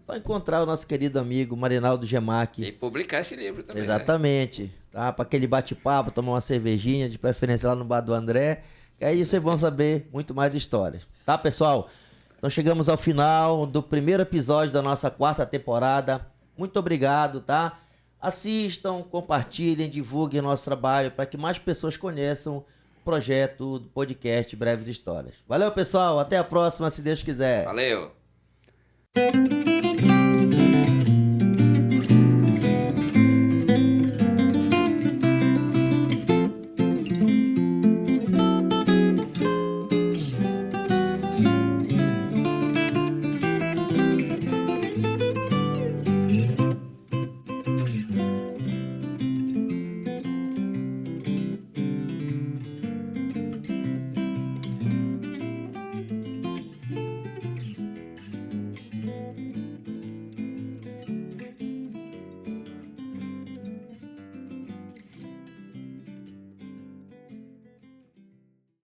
só encontrar o nosso querido amigo Marinaldo Gemac.
E publicar esse livro também.
Exatamente. Né? Tá? Para aquele bate-papo, tomar uma cervejinha, de preferência lá no bar do André, que aí vocês vão saber muito mais histórias. Tá, pessoal? Então chegamos ao final do primeiro episódio da nossa 4ª temporada. Muito obrigado, tá? Assistam, compartilhem, divulguem o nosso trabalho para que mais pessoas conheçam o projeto do podcast Breves Histórias. Valeu, pessoal. Até a próxima, se Deus quiser.
Valeu.